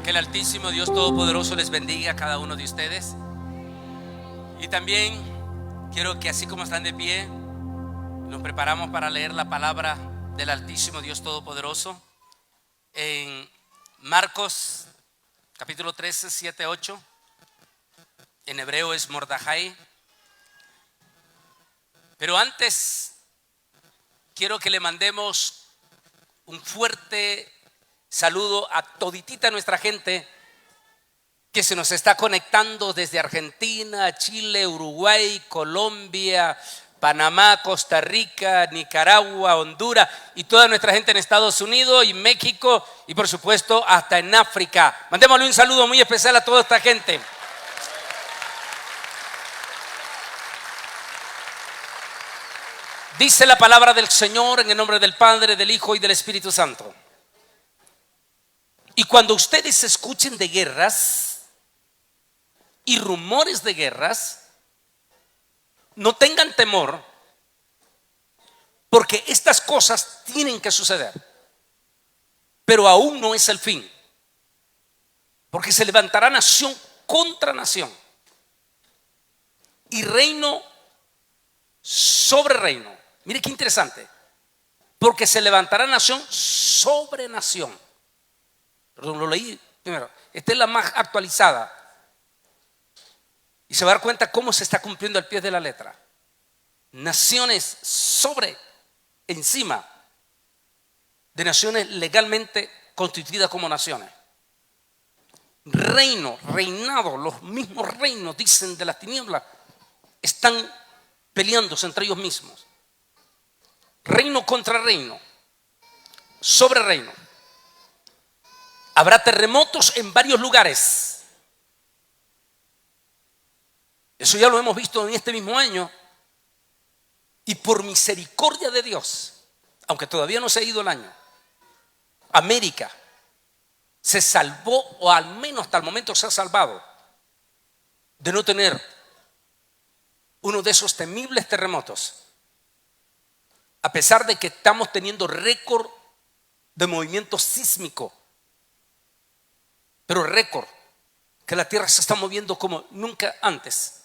Que el Altísimo Dios Todopoderoso les bendiga a cada uno de ustedes. Y también quiero que, así como están de pie, nos preparamos para leer la palabra del Altísimo Dios Todopoderoso en Marcos capítulo 13, 7, 8. En hebreo es Mordajai. Pero antes quiero que le mandemos un fuerte saludo a toditita nuestra gente que se nos está conectando desde Argentina, Chile, Uruguay, Colombia, Panamá, Costa Rica, Nicaragua, Honduras y toda nuestra gente en Estados Unidos y México y por supuesto hasta en África. Mandémosle un saludo muy especial a toda esta gente. Dice la palabra del Señor en el nombre del Padre, del Hijo y del Espíritu Santo. Y cuando ustedes escuchen de guerras y rumores de guerras, no tengan temor, porque estas cosas tienen que suceder. Pero aún no es el fin, porque se levantará nación contra nación y reino sobre reino. Mire qué interesante, porque se levantará nación sobre nación. Perdón, lo leí primero. Esta es la más actualizada. Y se va a dar cuenta cómo se está cumpliendo al pie de la letra. Naciones sobre, encima de naciones legalmente constituidas como naciones. Reino, reinado, los mismos reinos, dicen, de las tinieblas, están peleándose entre ellos mismos. Reino contra reino, sobre reino. Habrá terremotos en varios lugares. Eso ya lo hemos visto en este mismo año. Y por misericordia de Dios, aunque todavía no se ha ido el año, América se salvó, o al menos hasta el momento se ha salvado, de no tener uno de esos temibles terremotos. A pesar de que estamos teniendo récord de movimiento sísmico, pero récord, que la tierra se está moviendo como nunca antes.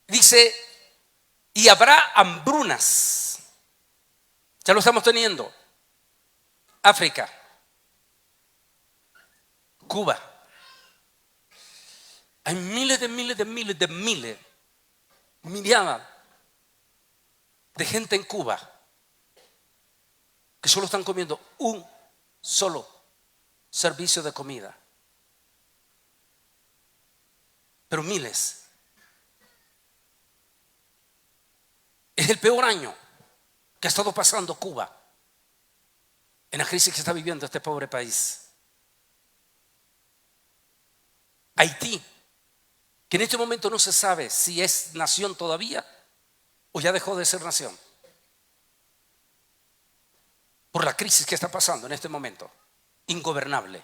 Dice, y habrá hambrunas. Ya lo estamos teniendo. África, Cuba. Hay miles, miriadas de gente en Cuba que solo están comiendo un solo servicio de comida. Pero miles. Es el peor año que ha estado pasando Cuba en la crisis que está viviendo este pobre país. Haití, que en este momento no se sabe si es nación todavía o ya dejó de ser nación por la crisis que está pasando en este momento, ingobernable.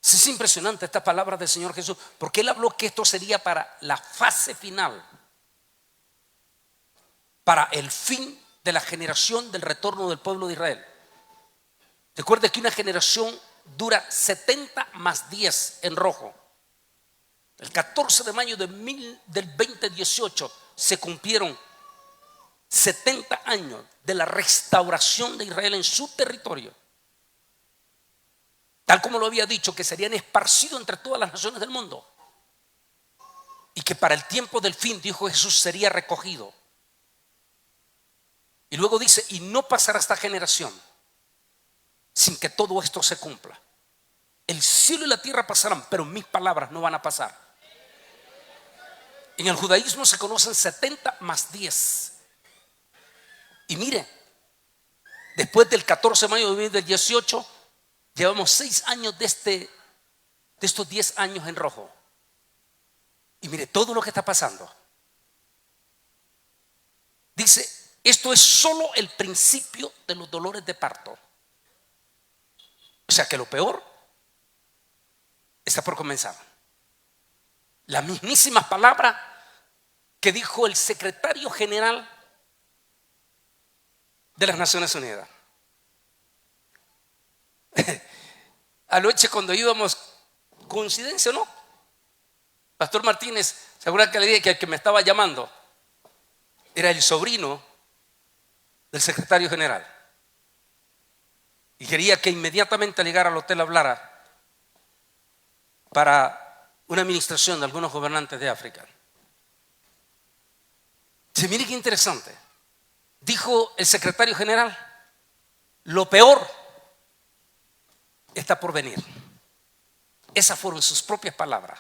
Es impresionante esta palabra del Señor Jesús, porque Él habló que esto sería para la fase final, para el fin de la generación del retorno del pueblo de Israel. Recuerde que una generación dura 70 más 10 en rojo. El 14 de mayo del 2018 se cumplieron 70 años de la restauración de Israel en su territorio, tal como lo había dicho, que serían esparcidos entre todas las naciones del mundo y que para el tiempo del fin, dijo Jesús, sería recogido. Y luego dice, y no pasará esta generación sin que todo esto se cumpla. El cielo y la tierra pasarán, pero mis palabras no van a pasar. En el judaísmo se conocen 70 más 10. Y mire, después del 14 de mayo del 18, llevamos 6 años de estos 10 años en rojo. Y mire todo lo que está pasando. Dice, esto es solo el principio de los dolores de parto. O sea que lo peor está por comenzar. Las mismísimas palabras que dijo el secretario general de las Naciones Unidas. Anoche cuando íbamos, coincidencia o no, Pastor Martínez, ¿se acuerdan que le dije que el que me estaba llamando era el sobrino del secretario general? Y quería que inmediatamente llegara al hotel hablara para una administración de algunos gobernantes de África. Se mire qué interesante. Dijo el secretario general: lo peor está por venir. Esas fueron sus propias palabras.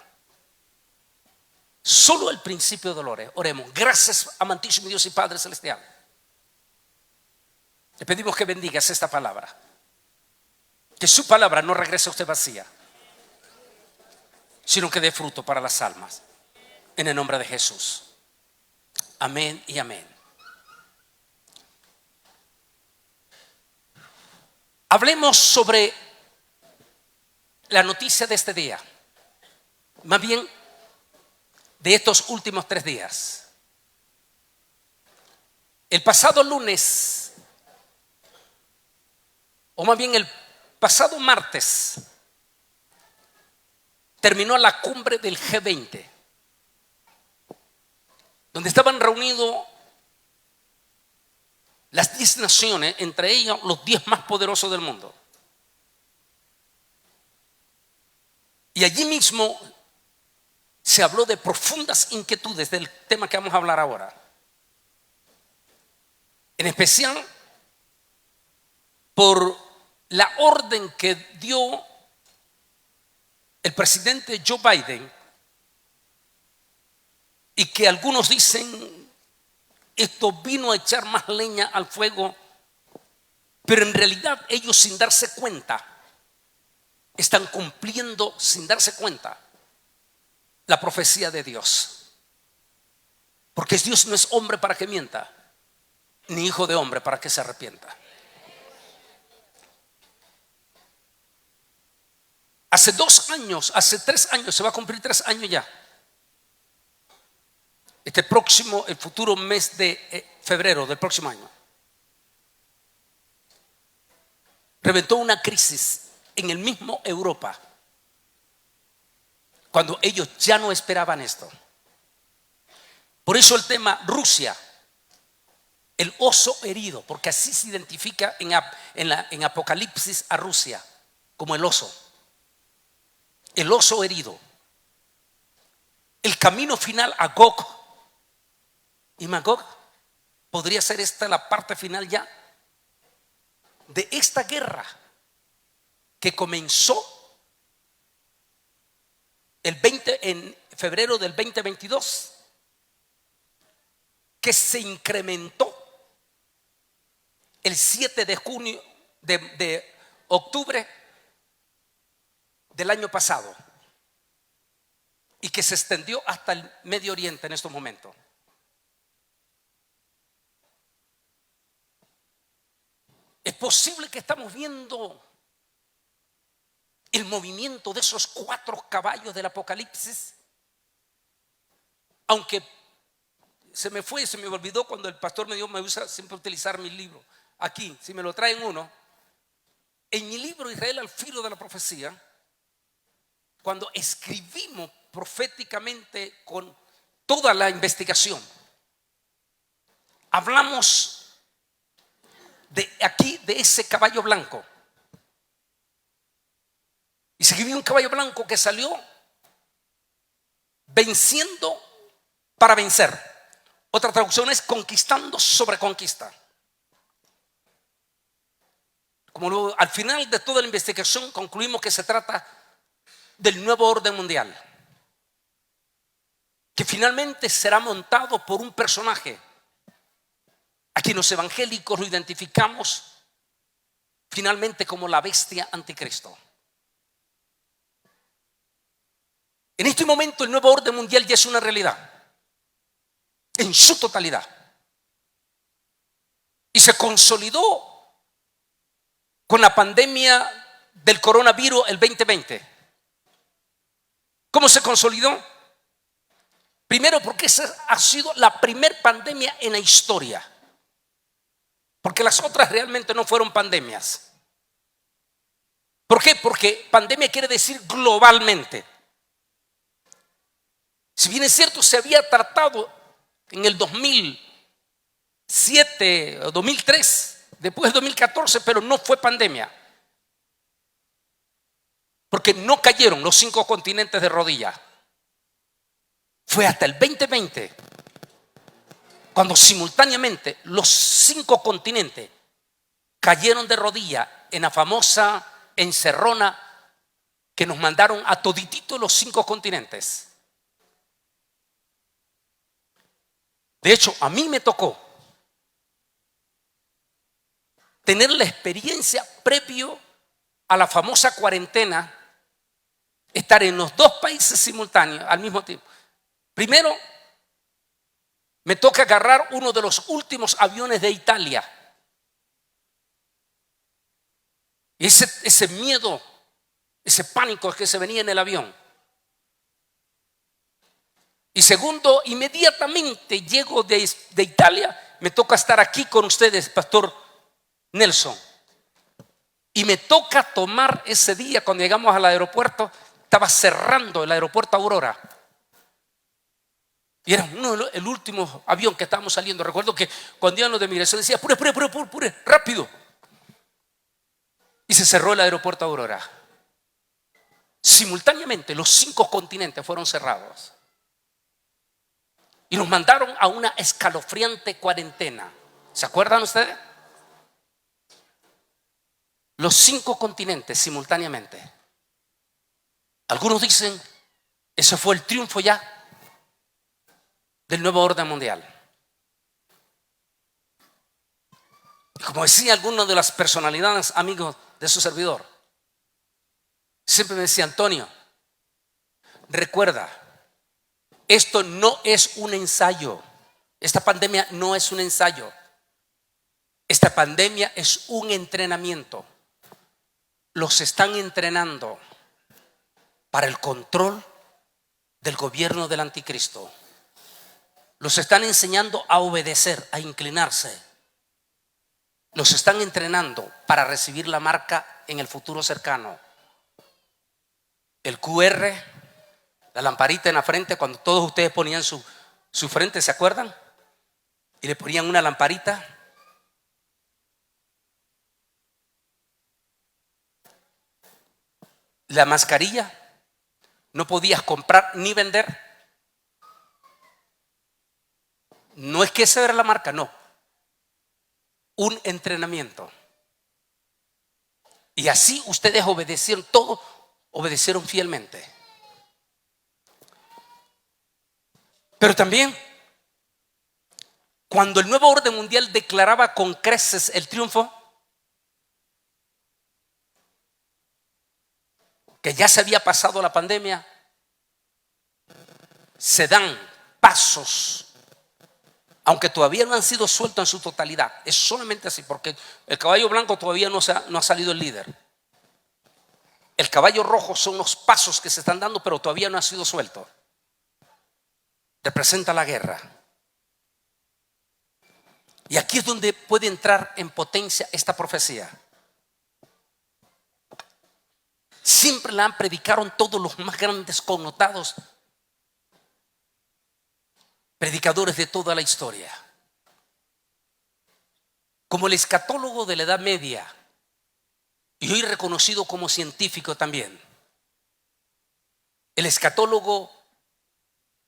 Solo el principio de dolores. Oremos. Gracias, amantísimo Dios y Padre Celestial. Le pedimos que bendigas esta palabra. Que su palabra no regrese a usted vacía, sino que dé fruto para las almas. En el nombre de Jesús. Amén y amén. Hablemos sobre la noticia de este día. Más bien, de estos últimos 3 días. El pasado lunes, o más bien el pasado martes, terminó la cumbre del G20, donde estaban reunidos las 10 naciones, entre ellos los 10 más poderosos del mundo. Y allí mismo se habló de profundas inquietudes del tema que vamos a hablar ahora. En especial por la orden que dio el presidente Joe Biden, y que algunos dicen esto vino a echar más leña al fuego, pero en realidad ellos, sin darse cuenta, están cumpliendo sin darse cuenta la profecía de Dios. Porque Dios no es hombre para que mienta, ni hijo de hombre para que se arrepienta. Hace 2 años, hace 3 años, se va a cumplir 3 años ya. El futuro mes de febrero del próximo año, reventó una crisis en el mismo Europa, cuando ellos ya no esperaban esto. Por eso el tema Rusia, el oso herido, porque así se identifica en Apocalipsis a Rusia, como el oso herido. El camino final a Gog y Magog. Podría ser esta la parte final ya de esta guerra que comenzó en febrero del 2022, que se incrementó el 7 de junio de octubre del año pasado, y que se extendió hasta el Medio Oriente en estos momentos. Es posible que estamos viendo el movimiento de esos 4 caballos del Apocalipsis, aunque se me olvidó cuando el pastor me usa siempre utilizar mi libro. Aquí, si me lo traen uno, en mi libro Israel al filo de la profecía, cuando escribimos proféticamente con toda la investigación, hablamos de ese caballo blanco. Y se escribió un caballo blanco que salió venciendo para vencer. Otra traducción es conquistando sobre conquista. Como luego, al final de toda la investigación, concluimos que se trata del nuevo orden mundial, que finalmente será montado por un personaje. Aquí los evangélicos lo identificamos finalmente como la bestia anticristo. En este momento el nuevo orden mundial ya es una realidad en su totalidad, y se consolidó con la pandemia del coronavirus el 2020. ¿Cómo se consolidó? Primero, porque esa ha sido la primer pandemia en la historia, porque las otras realmente no fueron pandemias. ¿Por qué? Porque pandemia quiere decir globalmente. Si bien es cierto, se había tratado en el 2007 o 2003, después del 2014, pero no fue pandemia. Porque no cayeron los 5 continentes de rodillas. Fue hasta el 2020 cuando simultáneamente los 5 continentes cayeron de rodillas en la famosa encerrona que nos mandaron a toditito los 5 continentes. De hecho, a mí me tocó tener la experiencia previo a la famosa cuarentena, estar en los 2 países simultáneos al mismo tiempo. Primero, me toca agarrar uno de los últimos aviones de Italia. Y ese miedo, ese pánico que se venía en el avión. Y segundo, inmediatamente llego de Italia, me toca estar aquí con ustedes, Pastor Nelson. Y me toca tomar ese día, cuando llegamos al aeropuerto, estaba cerrando el aeropuerto Aurora. Y era el último avión que estábamos saliendo. Recuerdo que cuando iban los de migración decía, apure, rápido. Y se cerró el aeropuerto Aurora. Simultáneamente los 5 continentes fueron cerrados. Y nos mandaron a una escalofriante cuarentena. ¿Se acuerdan ustedes? Los 5 continentes simultáneamente. Algunos dicen, ese fue el triunfo ya del nuevo orden mundial. Y como decía alguno de las personalidades amigos de su servidor, siempre me decía, Antonio, recuerda, esto no es un ensayo. Esta pandemia no es un ensayo. Esta pandemia es un entrenamiento. Los están entrenando para el control del gobierno del anticristo. Los están enseñando a obedecer, a inclinarse. Los están entrenando para recibir la marca en el futuro cercano. El QR, la lamparita en la frente, cuando todos ustedes ponían su frente, ¿se acuerdan? Y le ponían una lamparita. La mascarilla, no podías comprar ni vender. No es que esa era la marca, no. Un entrenamiento. Y así ustedes obedecieron todo, obedecieron fielmente. Pero también, cuando el nuevo orden mundial declaraba con creces el triunfo, que ya se había pasado la pandemia, se dan pasos, aunque todavía no han sido sueltos en su totalidad. Es solamente así, porque el caballo blanco todavía no ha salido el líder. El caballo rojo son los pasos que se están dando, pero todavía no ha sido suelto. Representa la guerra. Y aquí es donde puede entrar en potencia esta profecía. Siempre la han predicado todos los más grandes connotados predicadores de toda la historia. Como el escatólogo de la Edad Media, y hoy reconocido como científico también, el escatólogo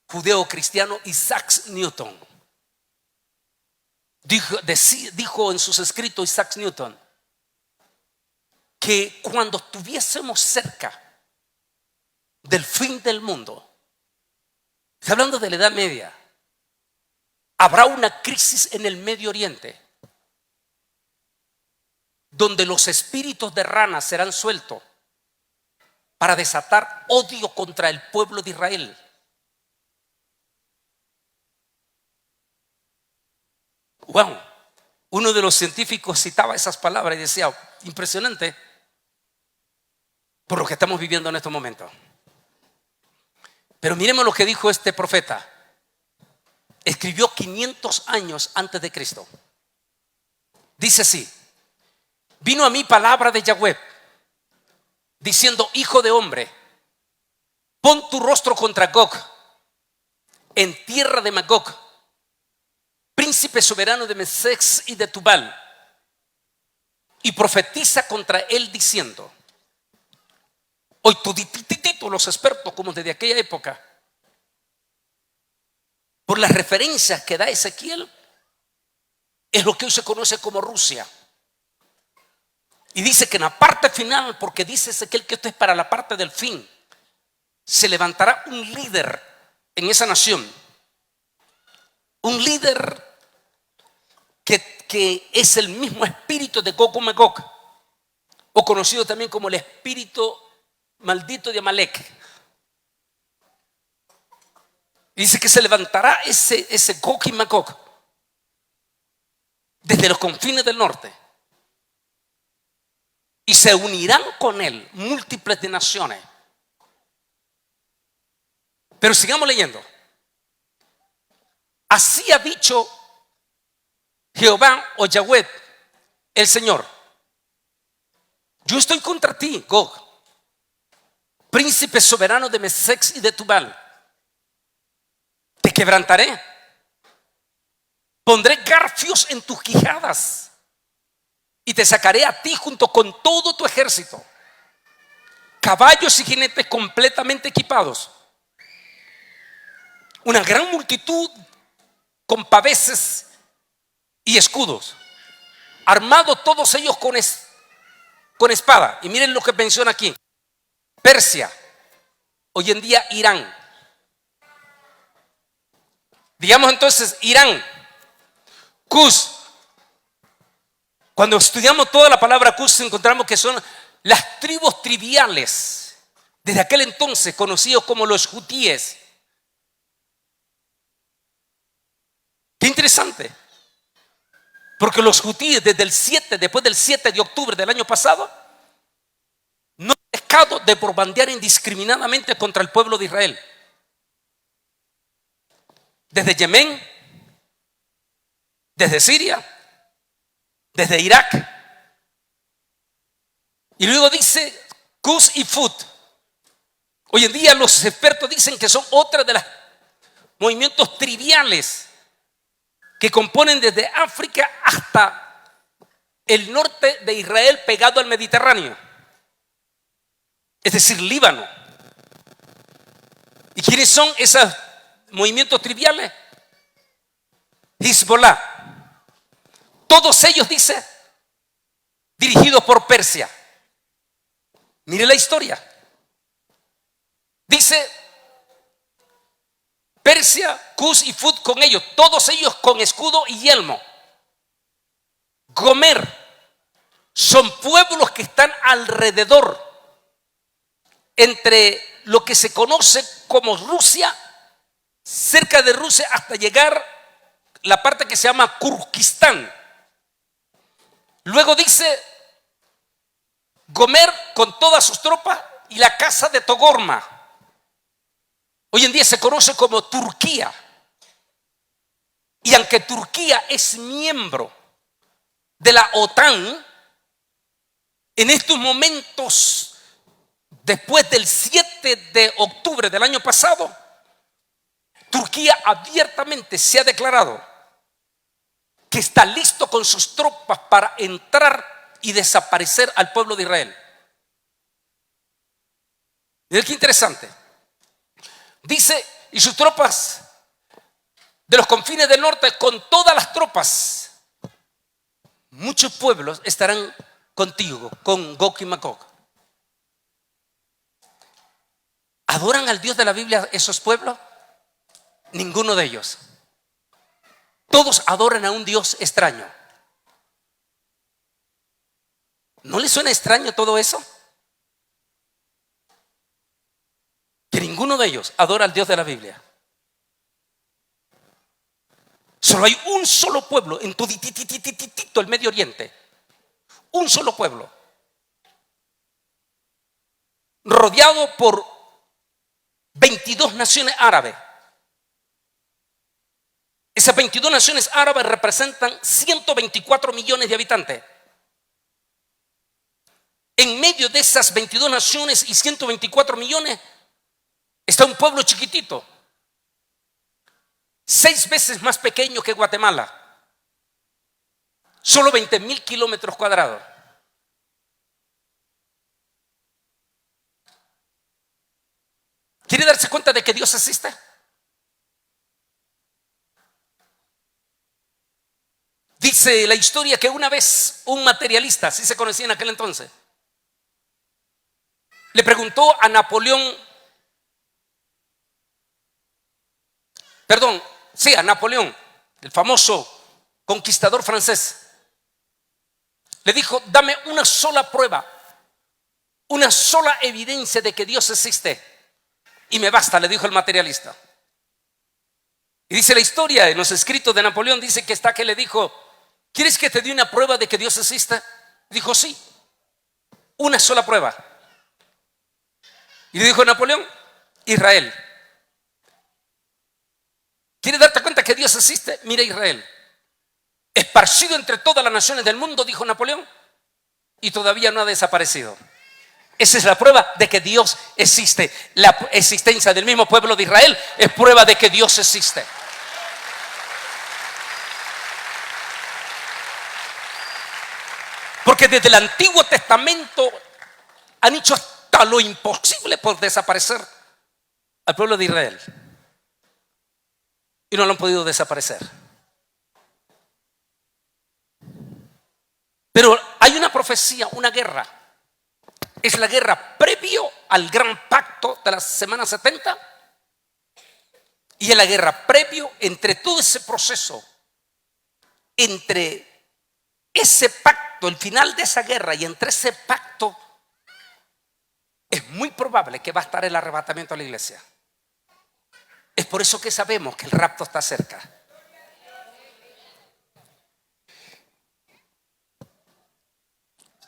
judeo-cristiano Isaac Newton. Dijo en sus escritos Isaac Newton que cuando estuviésemos cerca del fin del mundo, está hablando de la Edad Media, habrá una crisis en el Medio Oriente donde los espíritus de ranas serán sueltos para desatar odio contra el pueblo de Israel. Wow, uno de los científicos citaba esas palabras y decía, impresionante por lo que estamos viviendo en estos momentos. Pero miremos lo que dijo este profeta. Escribió 500 años antes de Cristo. Dice así: vino a mí palabra de Yahweh, diciendo: hijo de hombre, pon tu rostro contra Gog, en tierra de Magog, príncipe soberano de Mesec y de Tubal, y profetiza contra él diciendo. Hoy todititito los expertos, como desde aquella época, por las referencias que da Ezequiel, es lo que hoy se conoce como Rusia. Y dice que en la parte final, porque dice Ezequiel que esto es para la parte del fin, se levantará un líder en esa nación, un líder que es el mismo espíritu de Gog y Magog, o conocido también como el espíritu maldito de Amalek. Dice que se levantará ese Gog y Magog desde los confines del norte, y se unirán con él múltiples de naciones. Pero sigamos leyendo. Así ha dicho Jehová o Yahweh, el Señor: yo estoy contra ti, Gog, príncipe soberano de Mesec y de Tubal. Te quebrantaré, pondré garfios en tus quijadas y te sacaré a ti junto con todo tu ejército, caballos y jinetes completamente equipados, una gran multitud con paveses y escudos, armados todos ellos con espada. Y miren lo que menciona aquí: Persia, hoy en día Irán. Digamos entonces Irán, Cus. Cuando estudiamos toda la palabra Cus, encontramos que son las tribus triviales desde aquel entonces, conocidos como los hutíes. Qué interesante, porque los hutíes después del 7 de octubre del año pasado, no han dejado de bombardear indiscriminadamente contra el pueblo de Israel. Desde Yemen, desde Siria, desde Irak. Y luego dice Cus y Fut. Hoy en día los expertos dicen que son otra de los movimientos triviales que componen desde África hasta el norte de Israel, pegado al Mediterráneo, es decir, Líbano. ¿Y quiénes son esos movimientos triviales? Hezbollah. Todos ellos, dice, dirigidos por Persia. Mire la historia. Dice Persia, Cus y Fut con ellos, todos ellos con escudo y yelmo. Gomer, son pueblos que están alrededor, entre lo que se conoce como Rusia, cerca de Rusia, hasta llegar la parte que se llama Kirguistán. Luego dice Gomer con todas sus tropas y la casa de Togorma. Hoy en día se conoce como Turquía. Y aunque Turquía es miembro de la OTAN, en estos momentos, después del 7 de octubre del año pasado, Turquía abiertamente se ha declarado que está listo con sus tropas para entrar y desaparecer al pueblo de Israel. Miren qué interesante. Dice, y sus tropas de los confines del norte, con todas las tropas, muchos pueblos estarán contigo, con Gog y Magog. ¿Adoran al Dios de la Biblia esos pueblos? Ninguno de ellos. Todos adoran a un Dios extraño. ¿No les suena extraño todo eso? Que ninguno de ellos adora al Dios de la Biblia. Solo hay un solo pueblo en todo el Medio Oriente. Un solo pueblo. Rodeado por 22 naciones árabes. Esas 22 naciones árabes representan 124 millones de habitantes. en medio de esas 22 naciones y 124 millones, está un pueblo chiquitito, 6 veces más pequeño que Guatemala, solo 20,000 kilómetros cuadrados. ¿Quiere darse cuenta de que Dios existe? Dice la historia que una vez un materialista, así se conocía en aquel entonces, le preguntó a Napoleón, el famoso conquistador francés, le dijo: dame una sola prueba, una sola evidencia de que Dios existe y me basta, le dijo el materialista. Y dice la historia en los escritos de Napoleón, dice que está que le dijo: ¿quieres que te dé una prueba de que Dios existe? Dijo: sí, una sola prueba. Y le dijo Napoleón: Israel. ¿Quieres darte cuenta que Dios existe? Mira Israel, esparcido entre todas las naciones del mundo, dijo Napoleón, y todavía no ha desaparecido. Esa es la prueba de que Dios existe. La existencia del mismo pueblo de Israel es prueba de que Dios existe. Porque desde el Antiguo Testamento han hecho hasta lo imposible por desaparecer al pueblo de Israel. Y no lo han podido desaparecer. Pero hay una profecía, una guerra. Es la guerra previo al gran pacto de la semana 70. Y es la guerra previo entre todo ese proceso, entre ese pacto, el final de esa guerra, y entre ese pacto es muy probable que va a estar el arrebatamiento de la iglesia. Es por eso que sabemos que el rapto está cerca.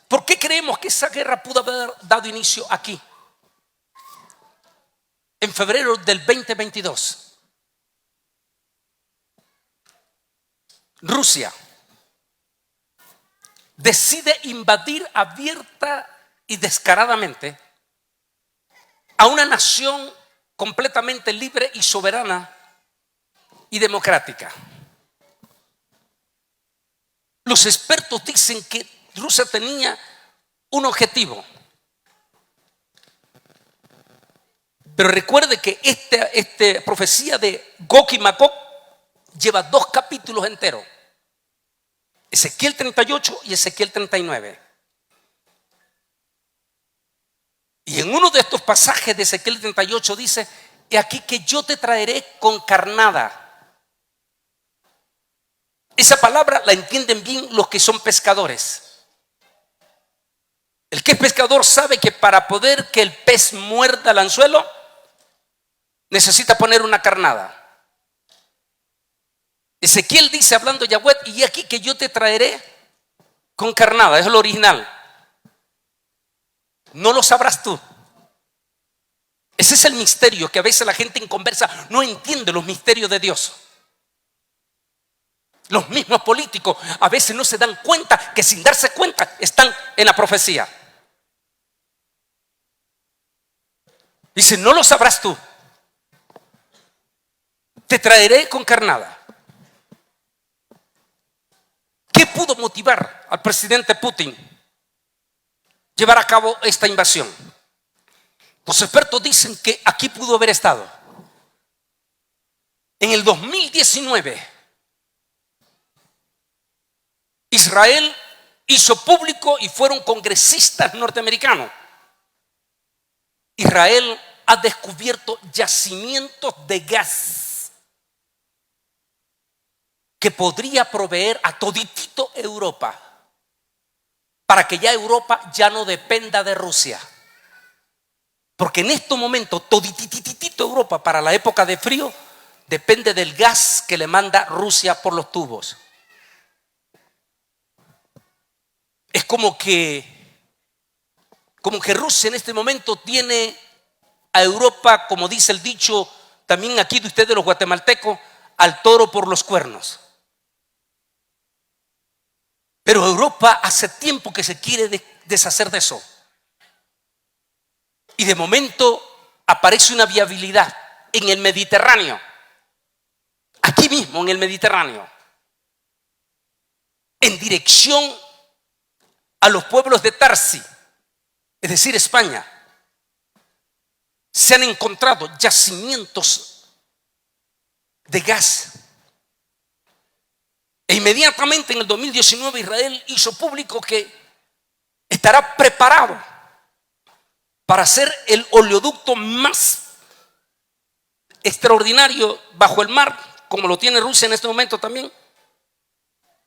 ¿Por qué creemos que esa guerra pudo haber dado inicio aquí? En febrero del 2022, Rusia decide invadir abierta y descaradamente a una nación completamente libre y soberana y democrática. Los expertos dicen que Rusia tenía un objetivo. Pero recuerde que esta profecía de Gog y Magog lleva 2 capítulos enteros. Ezequiel 38 y Ezequiel 39. Y en uno de estos pasajes de Ezequiel 38 dice: he aquí que yo te traeré con carnada. Esa palabra la entienden bien los que son pescadores. El que es pescador sabe que para poder que el pez muerda el anzuelo, necesita poner una carnada. Ezequiel dice, hablando Yahweh: y aquí que yo te traeré con carnada. Es lo original. No lo sabrás tú. Ese es el misterio que a veces la gente en conversa no entiende, los misterios de Dios. Los mismos políticos a veces no se dan cuenta que sin darse cuenta están en la profecía. Dice: no lo sabrás tú. Te traeré con carnada. ¿Qué pudo motivar al presidente Putin llevar a cabo esta invasión? Los expertos dicen que aquí pudo haber estado. En el 2019, Israel hizo público, y fueron congresistas norteamericanos, Israel ha descubierto yacimientos de gas que podría proveer a toditito Europa, para que ya Europa ya no dependa de Rusia. Porque en estos momentos todititito Europa, para la época de frío, depende del gas que le manda Rusia por los tubos. Es como que Rusia en este momento tiene a Europa, como dice el dicho también aquí de ustedes los guatemaltecos, al toro por los cuernos. Pero Europa hace tiempo que se quiere deshacer de eso. Y de momento aparece una viabilidad en el Mediterráneo, aquí mismo en el Mediterráneo, en dirección a los pueblos de Tarsi, es decir, España. Se han encontrado yacimientos de gas. E inmediatamente en el 2019 Israel hizo público que estará preparado para hacer el oleoducto más extraordinario bajo el mar, como lo tiene Rusia en este momento también,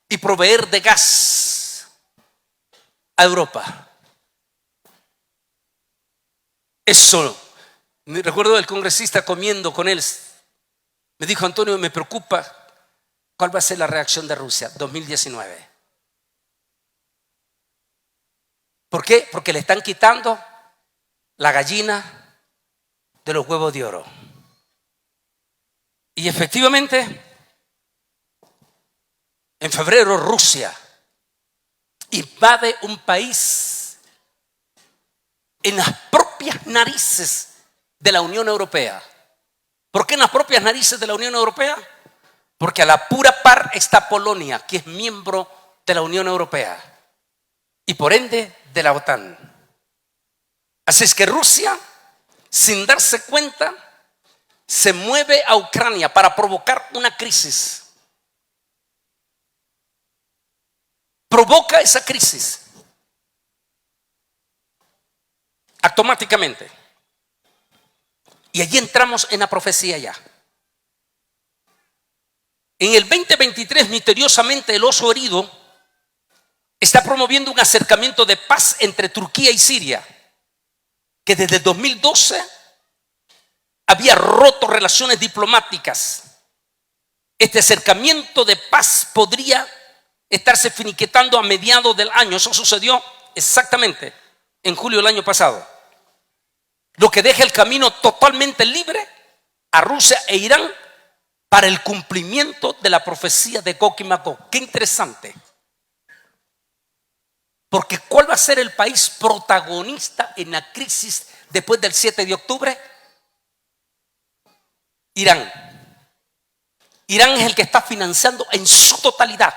y proveer de gas a Europa. Eso, me recuerdo del congresista comiendo con él, me dijo: Antonio, me preocupa cuál va a ser la reacción de Rusia 2019. ¿Por qué? Porque le están quitando la gallina de los huevos de oro. Y efectivamente, en febrero Rusia invade un país en las propias narices de la Unión Europea. ¿Por qué en las propias narices de la Unión Europea? Porque a la pura par está Polonia, que es miembro de la Unión Europea y por ende de la OTAN. Así es que Rusia, sin darse cuenta, se mueve a Ucrania para provocar una crisis. Provoca esa crisis automáticamente. Y allí entramos en la profecía ya. En el 2023, misteriosamente, el oso herido está promoviendo un acercamiento de paz entre Turquía y Siria, que desde 2012 había roto relaciones diplomáticas. Este acercamiento de paz podría estarse finiquetando a mediados del año. Eso sucedió exactamente en julio del año pasado, lo que deja el camino totalmente libre a Rusia e Irán para el cumplimiento de la profecía de Gog y Magog. Qué interesante, porque ¿cuál va a ser el país protagonista en la crisis después del 7 de octubre? Irán. Irán es el que está financiando en su totalidad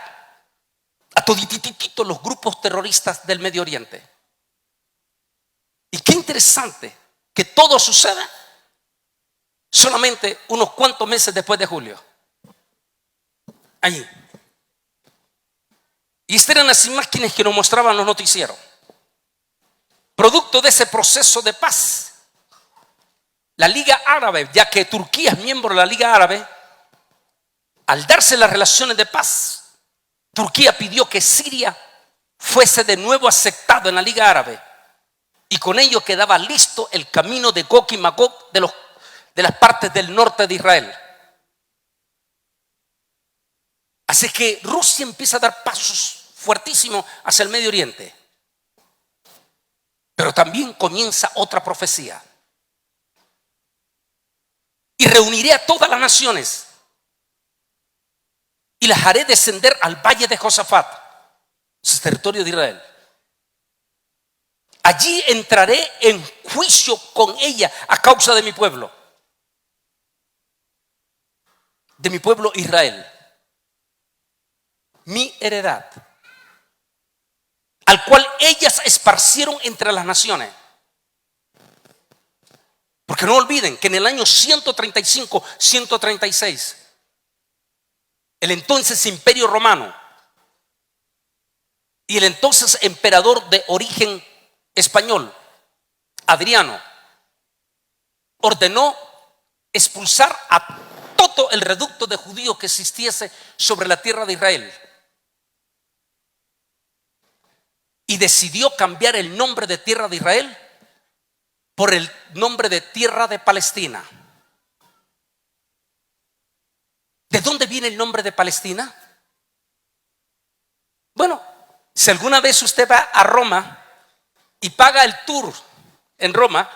a todititito los grupos terroristas del Medio Oriente. Y qué interesante que todo suceda solamente unos cuantos meses después de julio. Allí. Y estas eran las imágenes que nos mostraban los noticieros. Producto de ese proceso de paz, la Liga Árabe, ya que Turquía es miembro de la Liga Árabe, al darse las relaciones de paz, Turquía pidió que Siria fuese de nuevo aceptado en la Liga Árabe, y con ello quedaba listo el camino de Gog y Magog de las partes del norte de Israel. Así que Rusia empieza a dar pasos fuertísimos hacia el Medio Oriente. Pero también comienza otra profecía. Y reuniré a todas las naciones y las haré descender al valle de Josafat, su territorio de Israel. Allí entraré en juicio con ella a causa de mi pueblo Israel, mi heredad, al cual ellas esparcieron entre las naciones. Porque no olviden que en el año 135, 136, el entonces Imperio Romano y el entonces emperador de origen español, Adriano, ordenó expulsar a todo el reducto de judíos que existiese sobre la tierra de Israel. Y decidió cambiar el nombre de tierra de Israel por el nombre de tierra de Palestina. ¿De dónde viene el nombre de Palestina? Bueno, si alguna vez usted va a Roma y paga el tour en Roma,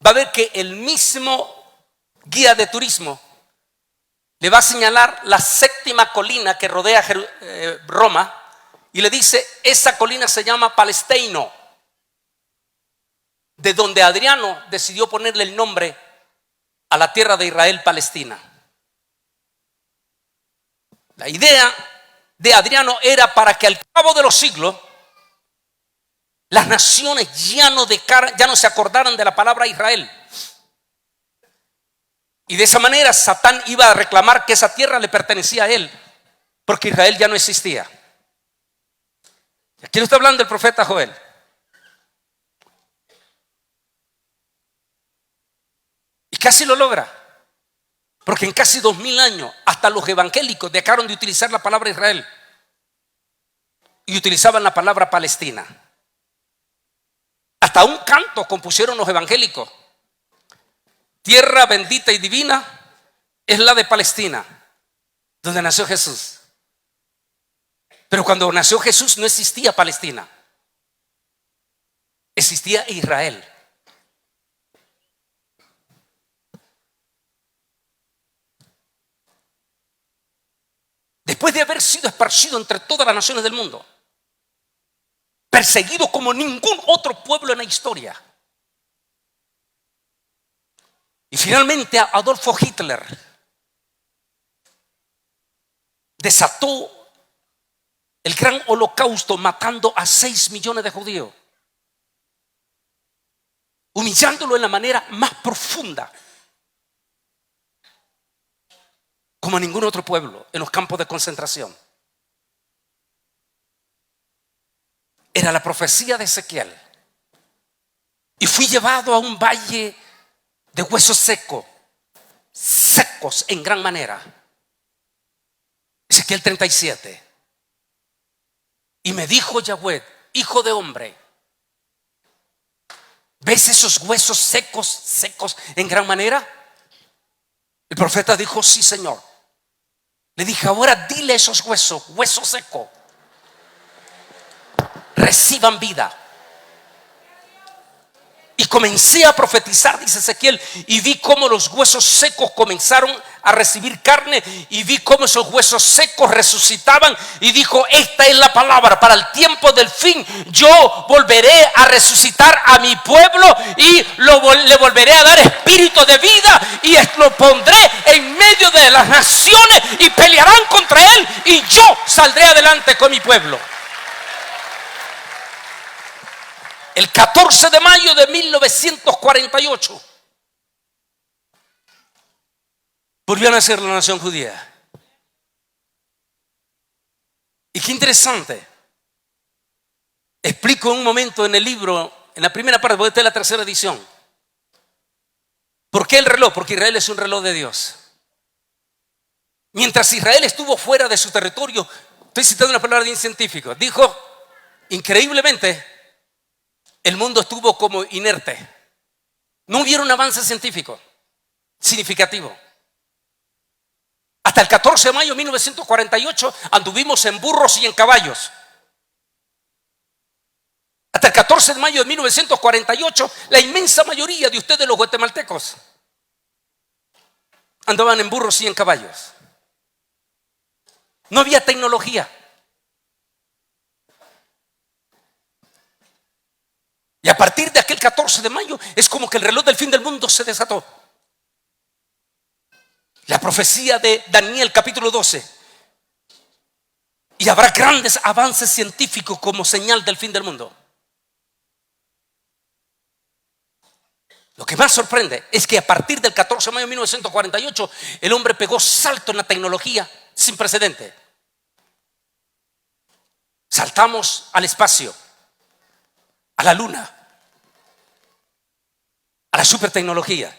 va a ver que el mismo guía de turismo le va a señalar la séptima colina que rodea Roma y le dice: esa colina se llama Palestino. de donde Adriano decidió ponerle el nombre a la tierra de Israel, Palestina. La idea de Adriano era para que al cabo de los siglos las naciones ya no se acordaran de la palabra Israel. Y de esa manera Satán iba a reclamar que esa tierra le pertenecía a él, porque Israel ya no existía. Aquí no está hablando el profeta Joel. Y casi lo logra, porque en casi 2000 años hasta los evangélicos dejaron de utilizar la palabra Israel y utilizaban la palabra Palestina. Hasta un canto compusieron los evangélicos: tierra bendita y divina es la de Palestina, donde nació Jesús. Pero cuando nació Jesús no existía Palestina, existía Israel. Después de haber sido esparcido entre todas las naciones del mundo, perseguido como ningún otro pueblo en la historia, y finalmente Adolfo Hitler desató el gran holocausto, matando a 6 millones de judíos, humillándolo en la manera más profunda, como ningún otro pueblo en los campos de concentración. Era la profecía de Ezequiel. Y fui llevado a un valle de huesos secos en gran manera. Ezequiel 37. Y me dijo Yahweh: hijo de hombre, ¿ves esos huesos secos en gran manera? El profeta dijo: sí, Señor. Le dije: ahora dile a esos huesos secos, reciban vida. Y comencé a profetizar, dice Ezequiel, y vi cómo los huesos secos comenzaron a recibir carne, y vi cómo esos huesos secos resucitaban, y dijo: esta es la palabra para el tiempo del fin. Yo volveré a resucitar a mi pueblo y le volveré a dar espíritu de vida, y lo pondré en medio de las naciones y pelearán contra él, y yo saldré adelante con mi pueblo. El 14 de mayo de 1948 volvió a nacer la nación judía. Y qué interesante. Explico en un momento en el libro, en la primera parte, porque esta es la tercera edición. ¿Por qué el reloj? Porque Israel es un reloj de Dios. Mientras Israel estuvo fuera de su territorio, estoy citando una palabra de un científico, dijo: increíblemente, el mundo estuvo como inerte. No hubo un avance científico significativo. Hasta el 14 de mayo de 1948 anduvimos en burros y en caballos. Hasta el 14 de mayo de 1948 la inmensa mayoría de ustedes, los guatemaltecos, andaban en burros y en caballos. No había tecnología. Y a partir de aquel 14 de mayo es como que el reloj del fin del mundo se desató. La profecía de Daniel capítulo 12. Y habrá grandes avances científicos como señal del fin del mundo. Lo que más sorprende es que a partir del 14 de mayo de 1948 el hombre pegó salto en la tecnología sin precedente. Saltamos al espacio, a la luna, a la supertecnología.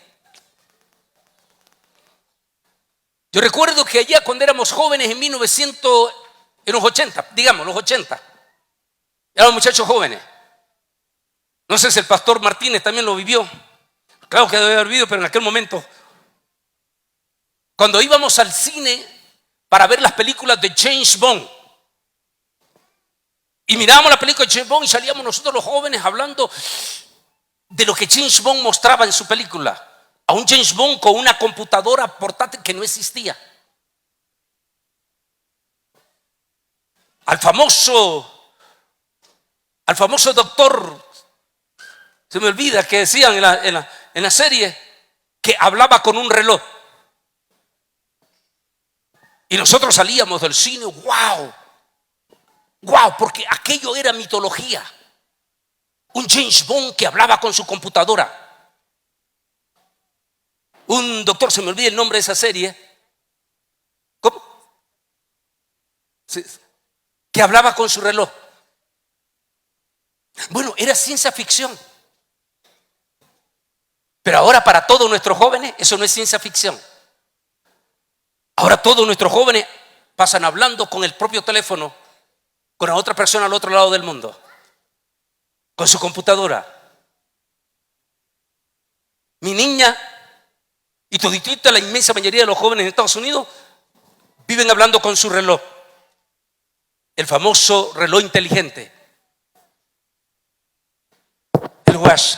Yo recuerdo que allá cuando éramos jóvenes en los 80, digamos los 80, éramos muchachos jóvenes. No sé si el pastor Martínez también lo vivió. Claro que debe haber vivido, pero en aquel momento, cuando íbamos al cine para ver las películas de James Bond, y mirábamos la película de James Bond y salíamos nosotros los jóvenes hablando de lo que James Bond mostraba en su película. A un James Bond con una computadora portátil que no existía. Al famoso doctor Se me olvida que decían en la serie que hablaba con un reloj. Y nosotros salíamos del cine, wow, porque aquello era mitología. Un James Bond que hablaba con su computadora. Un doctor, se me olvida el nombre de esa serie. ¿Cómo? Sí, que hablaba con su reloj. Bueno, era ciencia ficción. Pero ahora para todos nuestros jóvenes eso no es ciencia ficción. Ahora todos nuestros jóvenes pasan hablando con el propio teléfono, con la otra persona al otro lado del mundo, con su computadora. Mi niña y toditita la inmensa mayoría de los jóvenes en Estados Unidos viven hablando con su reloj, el famoso reloj inteligente, el watch.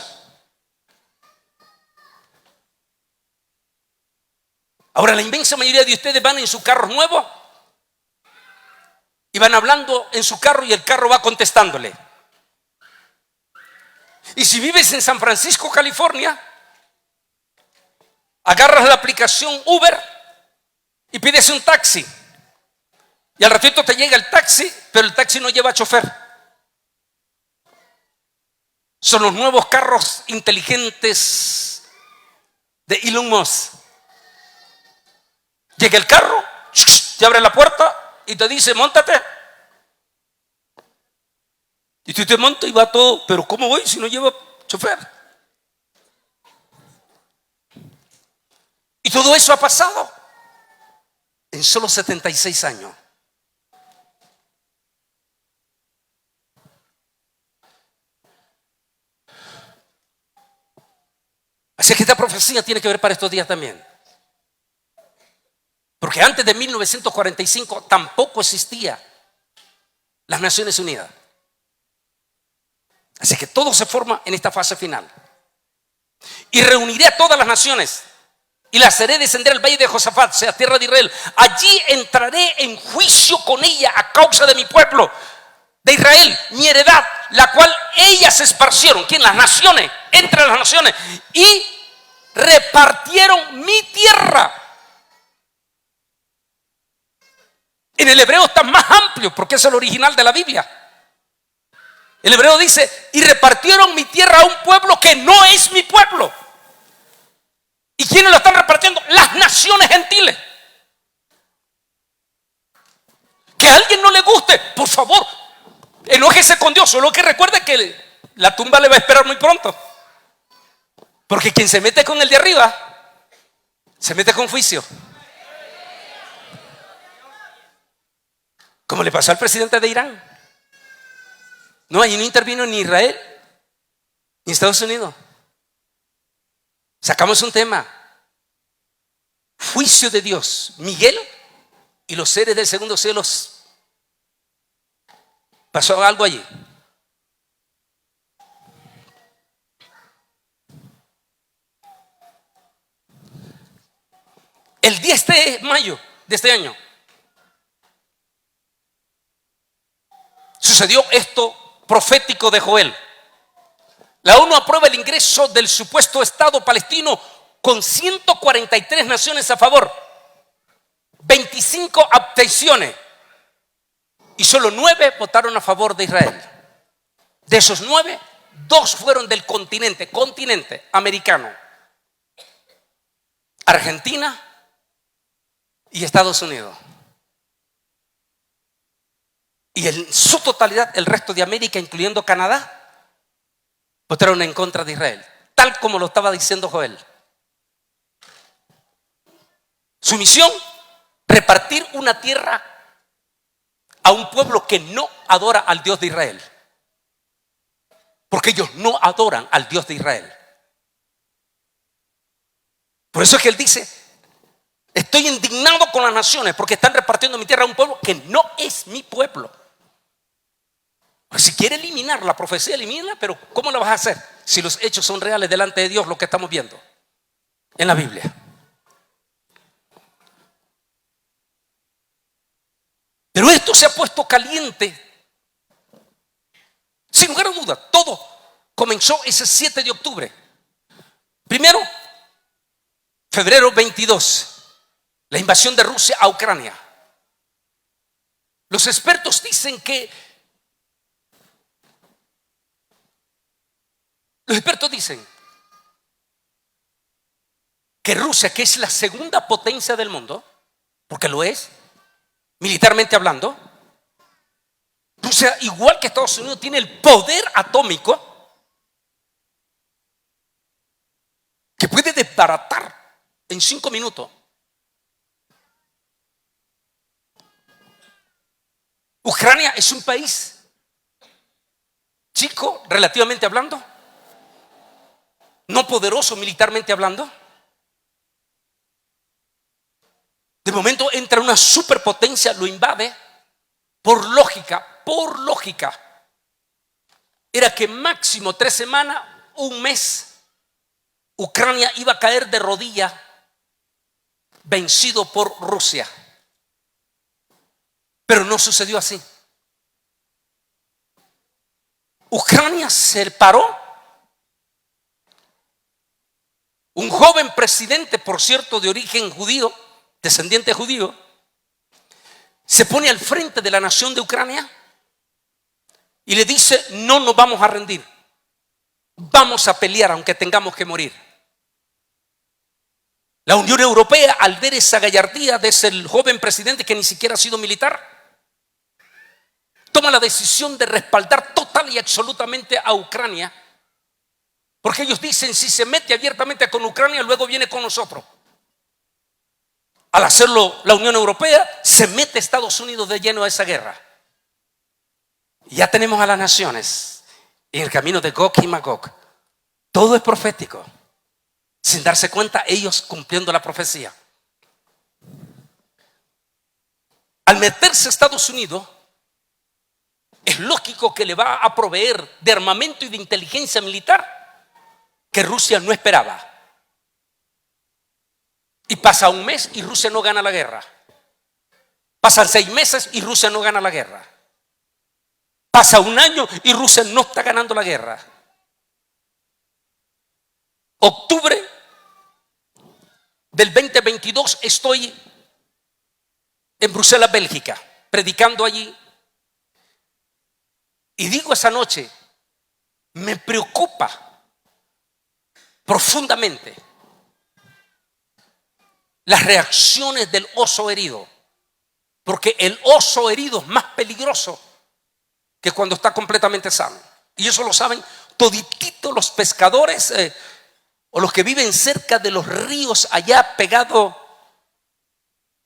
Ahora la inmensa mayoría de ustedes van en su carro nuevo y van hablando en su carro y el carro va contestándole. Y si vives en San Francisco, California, agarras la aplicación Uber y pides un taxi. Y al ratito te llega el taxi, pero el taxi no lleva chofer. Son los nuevos carros inteligentes de Elon Musk. Llega el carro, te abre la puerta y te dice, móntate. Y tú te montas y va todo, pero ¿cómo voy si no lleva chofer? Y todo eso ha pasado en solo 76 años. Así que esta profecía tiene que ver para estos días también. Porque antes de 1945 tampoco existía las Naciones Unidas. Así que todo se forma en esta fase final. Y reuniré a todas las naciones y las haré descender al valle de Josafat, sea tierra de Israel. Allí entraré en juicio con ella a causa de mi pueblo, de Israel, mi heredad, la cual ellas esparcieron. ¿Quién? Las naciones. Entre las naciones. Y repartieron mi tierra. En el hebreo está más amplio porque es el original de la Biblia. El hebreo dice, y repartieron mi tierra a un pueblo que no es mi pueblo. ¿Y quiénes lo están repartiendo? Las naciones gentiles. Que a alguien no le guste, por favor, enójese con Dios. Solo que recuerde que la tumba le va a esperar muy pronto. Porque quien se mete con el de arriba, se mete con juicio. Como le pasó al presidente de Irán. No, allí no intervino ni Israel ni Estados Unidos. Sacamos un tema. Juicio de Dios. Miguel y los seres del segundo cielo. Pasó algo allí. El 10 de mayo de este año sucedió esto profético de Joel. La ONU aprueba el ingreso del supuesto Estado palestino con 143 naciones a favor, 25 abstenciones y solo 9 votaron a favor de Israel. De esos 9, 2 fueron del continente americano, Argentina y Estados Unidos. Y en su totalidad el resto de América, incluyendo Canadá, votaron en contra de Israel, tal como lo estaba diciendo Joel. Su misión, repartir una tierra a un pueblo que no adora al Dios de Israel. Porque ellos no adoran al Dios de Israel. Por eso es que él dice, estoy indignado con las naciones porque están repartiendo mi tierra a un pueblo que no es mi pueblo. Si quiere eliminar la profecía, elimínala, pero ¿cómo la vas a hacer? Si los hechos son reales delante de Dios, lo que estamos viendo en la Biblia. Pero esto se ha puesto caliente. Sin lugar a duda, todo comenzó ese 7 de octubre. Primero, febrero 22, la invasión de Rusia a Ucrania. Los expertos dicen que Rusia, que es la segunda potencia del mundo, porque lo es, militarmente hablando, Rusia, igual que Estados Unidos, tiene el poder atómico que puede desbaratar en 5 minutos. Ucrania es un país chico, relativamente hablando, no poderoso militarmente hablando. De momento entra una superpotencia, lo invade. Por lógica, era que máximo 3 semanas, un mes, Ucrania iba a caer de rodillas, vencido por Rusia. Pero no sucedió así. Ucrania se paró. Un joven presidente, por cierto, de origen judío, descendiente judío, se pone al frente de la nación de Ucrania y le dice: no nos vamos a rendir, vamos a pelear aunque tengamos que morir. La Unión Europea, al ver esa gallardía de ese joven presidente que ni siquiera ha sido militar, toma la decisión de respaldar total y absolutamente a Ucrania, porque ellos dicen: si se mete abiertamente con Ucrania, luego viene con nosotros. Al hacerlo la Unión Europea, se mete Estados Unidos de lleno a esa guerra. Y ya tenemos a las naciones en el camino de Gog y Magog. Todo es profético. Sin darse cuenta, ellos cumpliendo la profecía. Al meterse Estados Unidos, es lógico que le va a proveer de armamento y de inteligencia militar que Rusia no esperaba. Y pasa un mes y Rusia no gana la guerra. Pasan 6 meses y Rusia no gana la guerra. Pasa un año y Rusia no está ganando la guerra. Octubre del 2022 estoy en Bruselas, Bélgica, predicando allí. Y digo esa noche: me preocupa profundamente las reacciones del oso herido, porque el oso herido es más peligroso que cuando está completamente sano. Y eso lo saben todititos los pescadores o los que viven cerca de los ríos allá pegado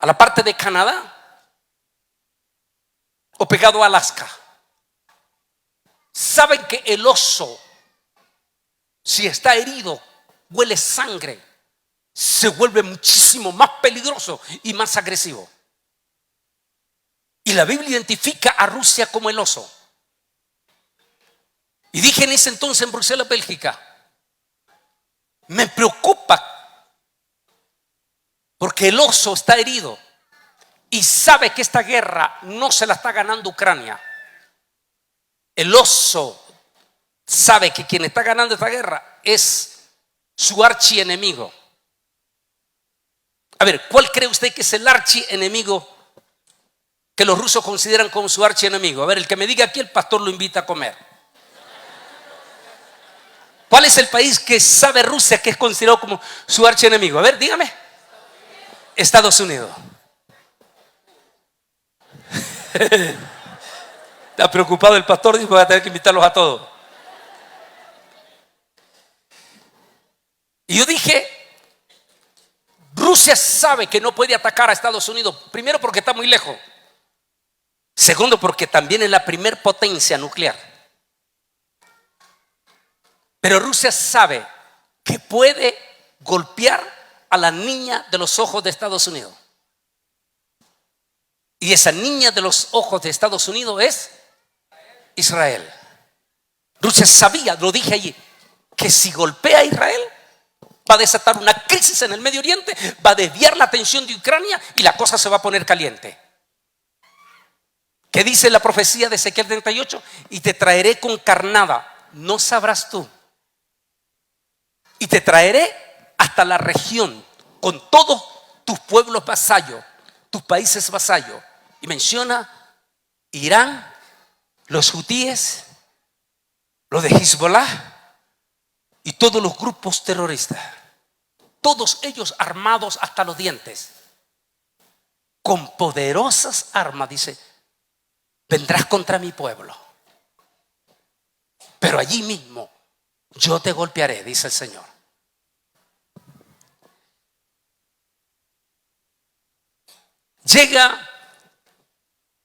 a la parte de Canadá o pegado a Alaska. Saben que el oso, si está herido, huele sangre, se vuelve muchísimo más peligroso y más agresivo. Y la Biblia identifica a Rusia como el oso. Y dije en ese entonces en Bruselas, Bélgica: me preocupa porque el oso está herido y sabe que esta guerra no se la está ganando Ucrania. El oso sabe que quien está ganando esta guerra es su archienemigo. A ver, ¿cuál cree usted que es el archienemigo que los rusos consideran como su archienemigo? A ver, el que me diga aquí, el pastor lo invita a comer. ¿Cuál es el país que sabe Rusia que es considerado como su archienemigo? A ver, dígame. Estados Unidos. Está preocupado el pastor, dice: voy a tener que invitarlos a todos. Y yo dije: Rusia sabe que no puede atacar a Estados Unidos, primero porque está muy lejos, segundo porque también es la primer potencia nuclear. Pero Rusia sabe que puede golpear a la niña de los ojos de Estados Unidos. Y esa niña de los ojos de Estados Unidos es Israel. Rusia sabía, lo dije allí, que si golpea a Israel va a desatar una crisis en el Medio Oriente, va a desviar la atención de Ucrania y la cosa se va a poner caliente. ¿Qué dice la profecía de Ezequiel 38? Y te traeré con carnada no sabrás tú. Y te traeré hasta la región con todos tus pueblos vasallos, tus países vasallos. Y menciona Irán, los hutíes, los de Hezbollah y todos los grupos terroristas. Todos ellos armados hasta los dientes. Con poderosas armas, dice, vendrás contra mi pueblo. Pero allí mismo yo te golpearé, dice el Señor. Llega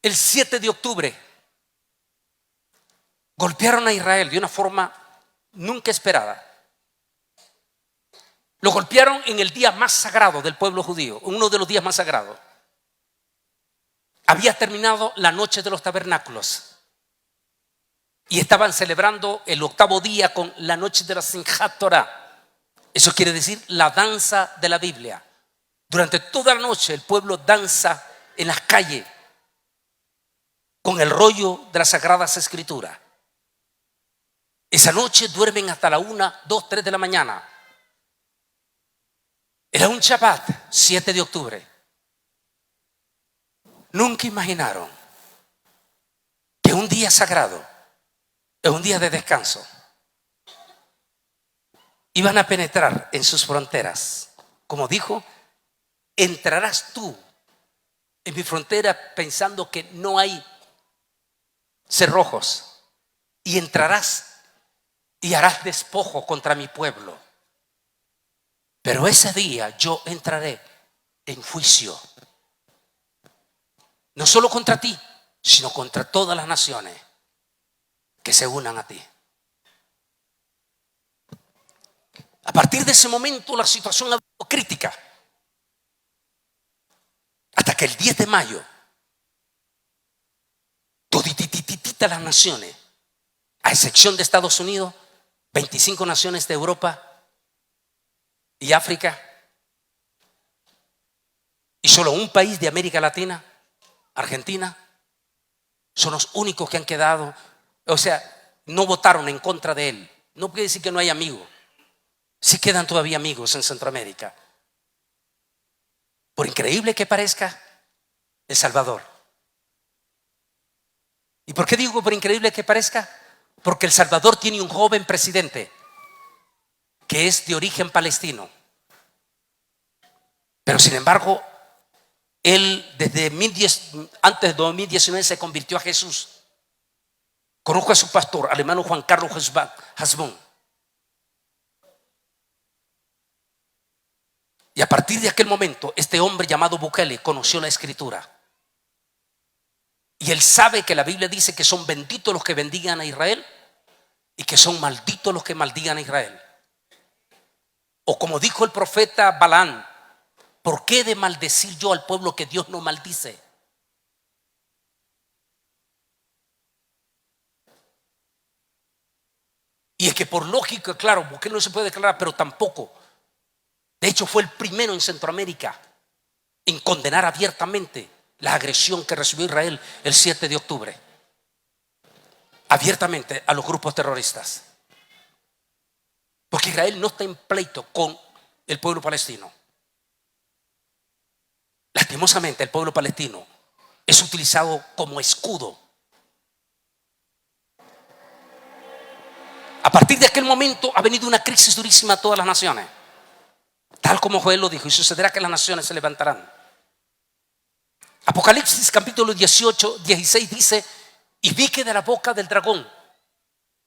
el 7 de octubre. Golpearon a Israel de una forma nunca esperada. Lo golpearon en el día más sagrado del pueblo judío, uno de los días más sagrados. Había terminado la noche de los tabernáculos y estaban celebrando el octavo día con la noche de la Simchat Torah. Eso quiere decir la danza de la Biblia. Durante toda la noche el pueblo danza en las calles con el rollo de las Sagradas Escrituras. Esa noche duermen hasta la 1, 2, 3 de la mañana. Era un Shabbat, 7 de octubre. Nunca imaginaron que un día sagrado, es un día de descanso, iban a penetrar en sus fronteras. Como dijo, entrarás tú en mi frontera pensando que no hay cerrojos, y entrarás y harás despojo contra mi pueblo. Pero ese día yo entraré en juicio. No solo contra ti, sino contra todas las naciones que se unan a ti. A partir de ese momento la situación ha sido crítica. Hasta que el 10 de mayo, todititititas las naciones, a excepción de Estados Unidos, 25 naciones de Europa y África, y solo un país de América Latina, Argentina, son los únicos que han quedado, o sea, no votaron en contra de él. No quiere decir que no hay amigos. Sí quedan todavía amigos en Centroamérica. Por increíble que parezca, El Salvador. ¿Y por qué digo por increíble que parezca? Porque El Salvador tiene un joven presidente que es de origen palestino. Pero sin embargo, él desde antes de 2019 se convirtió a Jesús. Conozco a su pastor, al hermano Juan Carlos Hasbún. Y a partir de aquel momento, este hombre llamado Bukele conoció la Escritura. Y él sabe que la Biblia dice que son benditos los que bendigan a Israel y que son malditos los que maldigan a Israel. O como dijo el profeta Balaam, ¿por qué he de maldecir yo al pueblo que Dios no maldice? Y es que por lógica, claro, Bukele no se puede declarar, pero tampoco. De hecho, fue el primero en Centroamérica en condenar abiertamente la agresión que recibió Israel el 7 de octubre. Abiertamente a los grupos terroristas. Porque Israel no está en pleito con el pueblo palestino. Lastimosamente, el pueblo palestino es utilizado como escudo. A partir de aquel momento ha venido una crisis durísima a todas las naciones. Tal como Joel lo dijo, y sucederá que las naciones se levantarán. Apocalipsis capítulo 18, 16 dice: y vi que de la boca del dragón,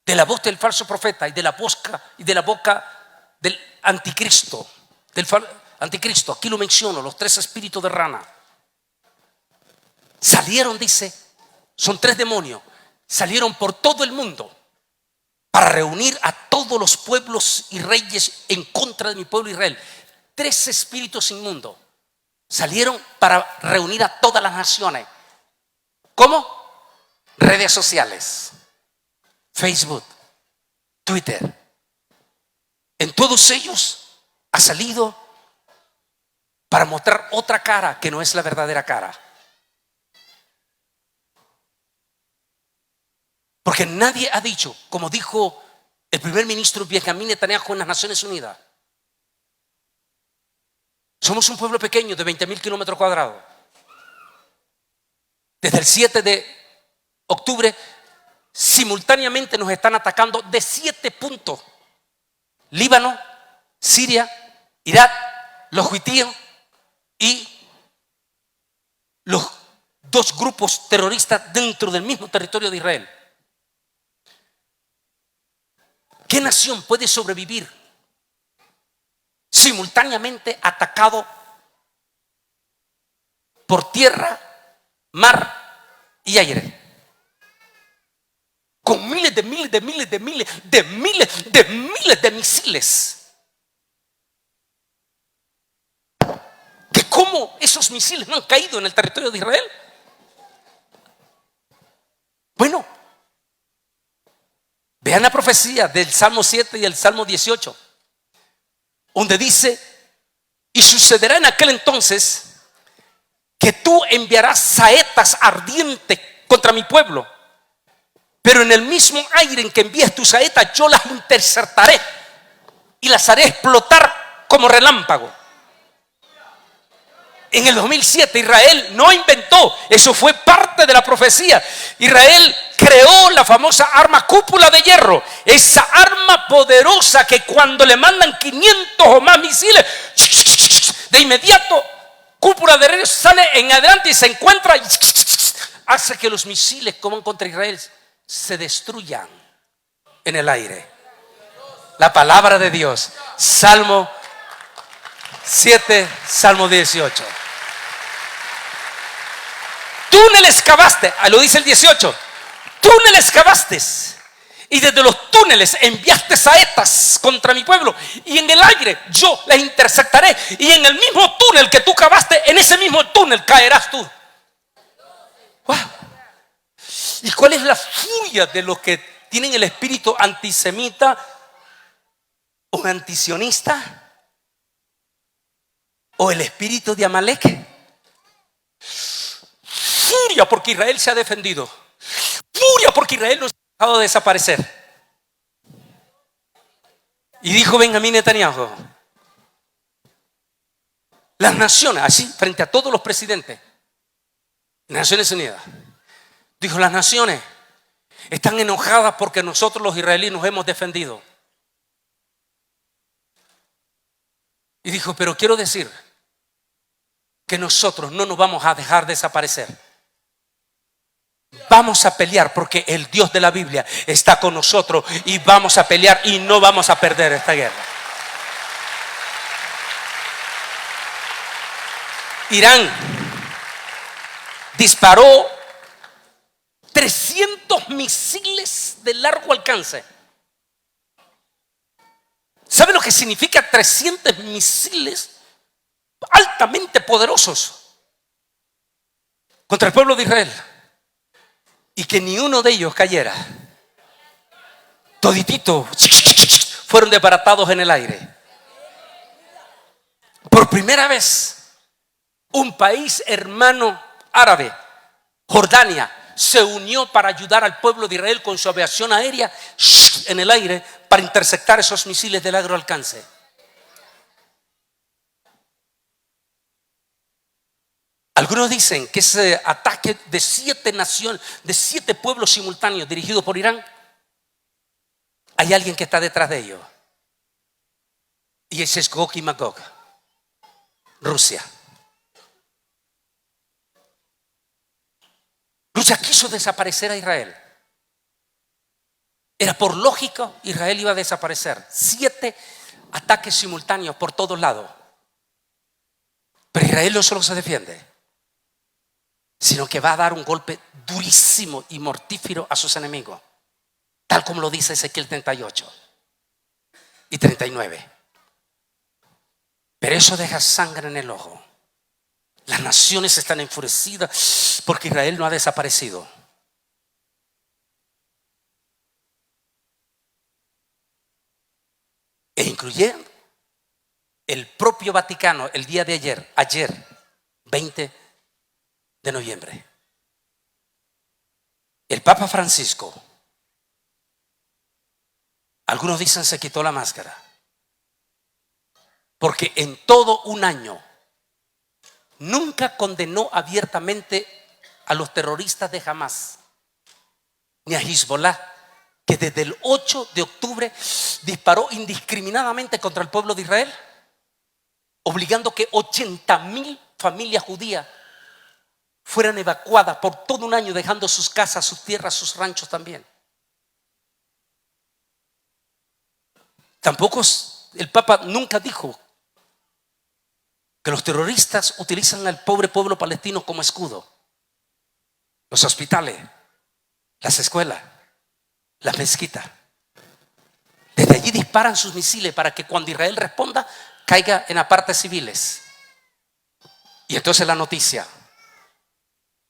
de la voz del falso profeta y de la boca del anticristo, aquí lo menciono, los 3 espíritus de rana, salieron, dice, son 3 demonios, salieron por todo el mundo para reunir a todos los pueblos y reyes en contra de mi pueblo Israel. 3 espíritus inmundos salieron para reunir a todas las naciones. ¿Cómo? Redes sociales, Facebook, Twitter. En todos ellos ha salido para mostrar otra cara que no es la verdadera cara. Porque nadie ha dicho, como dijo el primer ministro Benjamín Netanyahu en las Naciones Unidas. Somos un pueblo pequeño de 20,000 kilómetros cuadrados. Desde el 7 de octubre, simultáneamente nos están atacando de 7 puntos. Líbano, Siria, Irak, los huitíes y los 2 grupos terroristas dentro del mismo territorio de Israel. ¿Qué nación puede sobrevivir simultáneamente atacado por tierra, mar y aire? Con miles de misiles. ¿Que cómo esos misiles no han caído en el territorio de Israel? Bueno, vean la profecía del Salmo 7 y el Salmo 18, donde dice: y sucederá en aquel entonces que tú enviarás saetas ardientes contra mi pueblo, pero en el mismo aire en que envíes tus saetas, yo las interceptaré y las haré explotar como relámpago. En el 2007 Israel no inventó, eso fue parte de la profecía. Israel creó la famosa arma cúpula de hierro, esa arma poderosa que cuando le mandan 500 o más misiles, de inmediato cúpula de hierro sale en adelante y se encuentra y hace que los misiles que van contra Israel se destruyan en el aire. La palabra de Dios, Salmo 7, Salmo 18. Túneles cavaste, lo dice el 18. Túneles cavaste y desde los túneles enviaste saetas contra mi pueblo, y en el aire yo las interceptaré, y en el mismo túnel que tú cavaste, en ese mismo túnel caerás tú. Wow. ¿Y cuál es la furia de los que tienen el espíritu antisemita o antisionista o el espíritu de Amalek? Furia porque Israel se ha defendido. Furia porque Israel no se ha dejado de desaparecer. Y dijo Benjamín Netanyahu: las naciones, así frente a todos los presidentes de Naciones Unidas, dijo: las naciones están enojadas porque nosotros los israelíes nos hemos defendido. Y dijo: pero quiero decir que nosotros no nos vamos a dejar desaparecer. Vamos a pelear porque el Dios de la Biblia está con nosotros, y vamos a pelear y no vamos a perder esta guerra. Irán disparó 300 misiles de largo alcance. ¿Sabe lo que significa 300 misiles altamente poderosos contra el pueblo de Israel? Y que ni uno de ellos cayera. Toditito fueron desbaratados en el aire. Por primera vez, un país hermano árabe, Jordania, se unió para ayudar al pueblo de Israel con su aviación aérea en el aire para interceptar esos misiles de largo alcance. Algunos dicen que ese ataque de 7 naciones, de 7 pueblos simultáneos dirigidos por Irán, hay alguien que está detrás de ellos. Y ese es Gog y Magog, Rusia. Rusia quiso desaparecer a Israel. Era por lógica, Israel iba a desaparecer. 7 ataques simultáneos por todos lados. Pero Israel no solo se defiende, sino que va a dar un golpe durísimo y mortífero a sus enemigos, tal como lo dice Ezequiel 38 y 39. Pero eso deja sangre en el ojo. Las naciones están enfurecidas porque Israel no ha desaparecido. E incluyendo el propio Vaticano el día de ayer 20 de noviembre. El Papa Francisco Algunos dicen se quitó la máscara. Porque en todo un año nunca condenó abiertamente a los terroristas de Hamás, ni a Hezbollah, que desde el 8 de octubre disparó indiscriminadamente contra el pueblo de Israel, obligando que 80,000 familias judías fueran evacuadas por todo un año, dejando sus casas, sus tierras, sus ranchos también. Tampoco el Papa nunca dijo que los terroristas utilizan al pobre pueblo palestino como escudo. Los hospitales, las escuelas, las mezquitas. Desde allí disparan sus misiles para que cuando Israel responda, caiga en apartes civiles. Y entonces la noticia: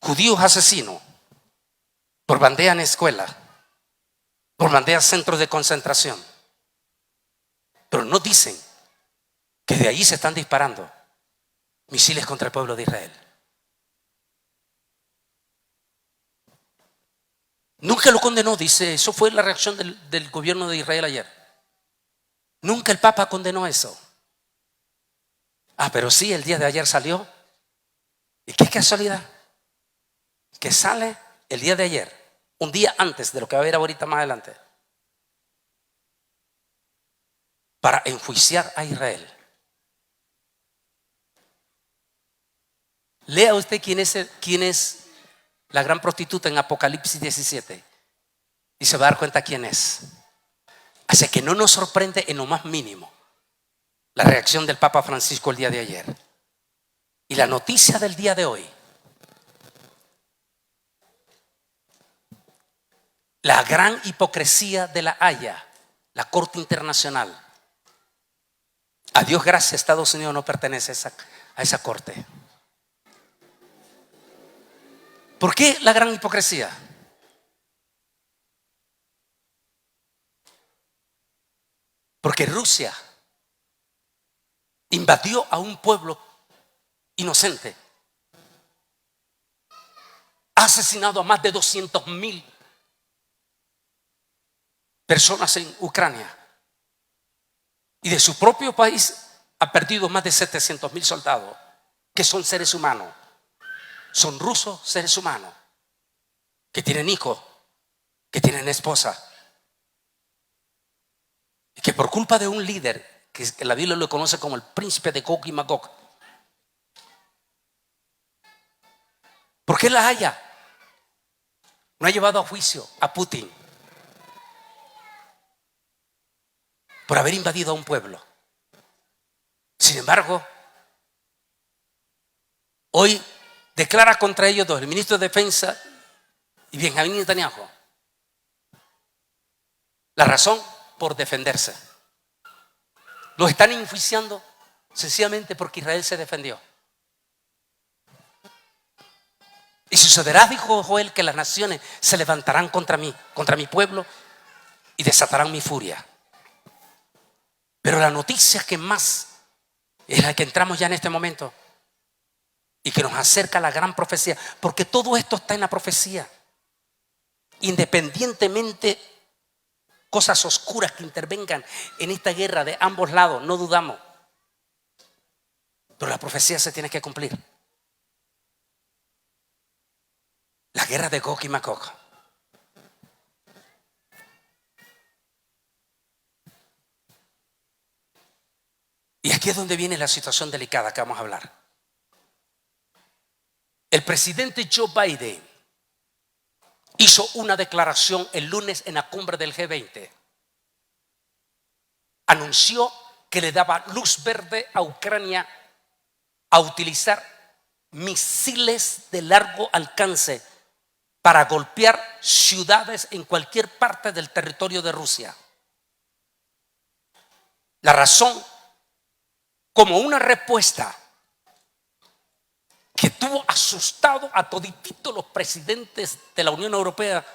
judíos asesinos bombardean escuelas, bombardean centros de concentración. Pero no dicen que de allí se están disparando misiles contra el pueblo de Israel. Nunca lo condenó, dice. Eso fue la reacción del gobierno de Israel ayer. Nunca el Papa condenó eso. Pero sí, el día de ayer salió. Y qué casualidad que sale el día de ayer, un día antes de lo que va a haber ahorita más adelante, para enjuiciar a Israel. Lea usted quién es la gran prostituta en Apocalipsis 17 y se va a dar cuenta quién es. Así que no nos sorprende en lo más mínimo la reacción del Papa Francisco el día de ayer. Y la noticia del día de hoy: la gran hipocresía de la Haya, la Corte Internacional. A Dios gracias, Estados Unidos no pertenece a esa corte. ¿Por qué la gran hipocresía? Porque Rusia invadió a un pueblo inocente, ha asesinado a más de 200,000 personas en Ucrania, y de su propio país ha perdido más de 700,000 soldados que son seres humanos. Son rusos, seres humanos, que tienen hijos, que tienen esposa, y que por culpa de un líder que la Biblia lo conoce como el príncipe de Gog y Magog. ¿Por qué la Haya no ha llevado a juicio a Putin por haber invadido a un pueblo? Sin embargo, hoy declara contra ellos dos, el ministro de Defensa y Benjamín Netanyahu. La razón: por defenderse. Los están enjuiciando sencillamente porque Israel se defendió. Y sucederá, dijo Joel, que las naciones se levantarán contra mí, contra mi pueblo, y desatarán mi furia. Pero la noticia que más es la que entramos ya en este momento y que nos acerca a la gran profecía, porque todo esto está en la profecía. Independientemente cosas oscuras que intervengan en esta guerra de ambos lados, no dudamos, pero la profecía se tiene que cumplir. La guerra de Gog y Magog. Y aquí es donde viene la situación delicada que vamos a hablar. El presidente Joe Biden hizo una declaración el lunes en la cumbre del G20. Anunció que le daba luz verde a Ucrania a utilizar misiles de largo alcance para golpear ciudades en cualquier parte del territorio de Rusia. La razón: como una respuesta que tuvo asustado a todititos los presidentes de la Unión Europea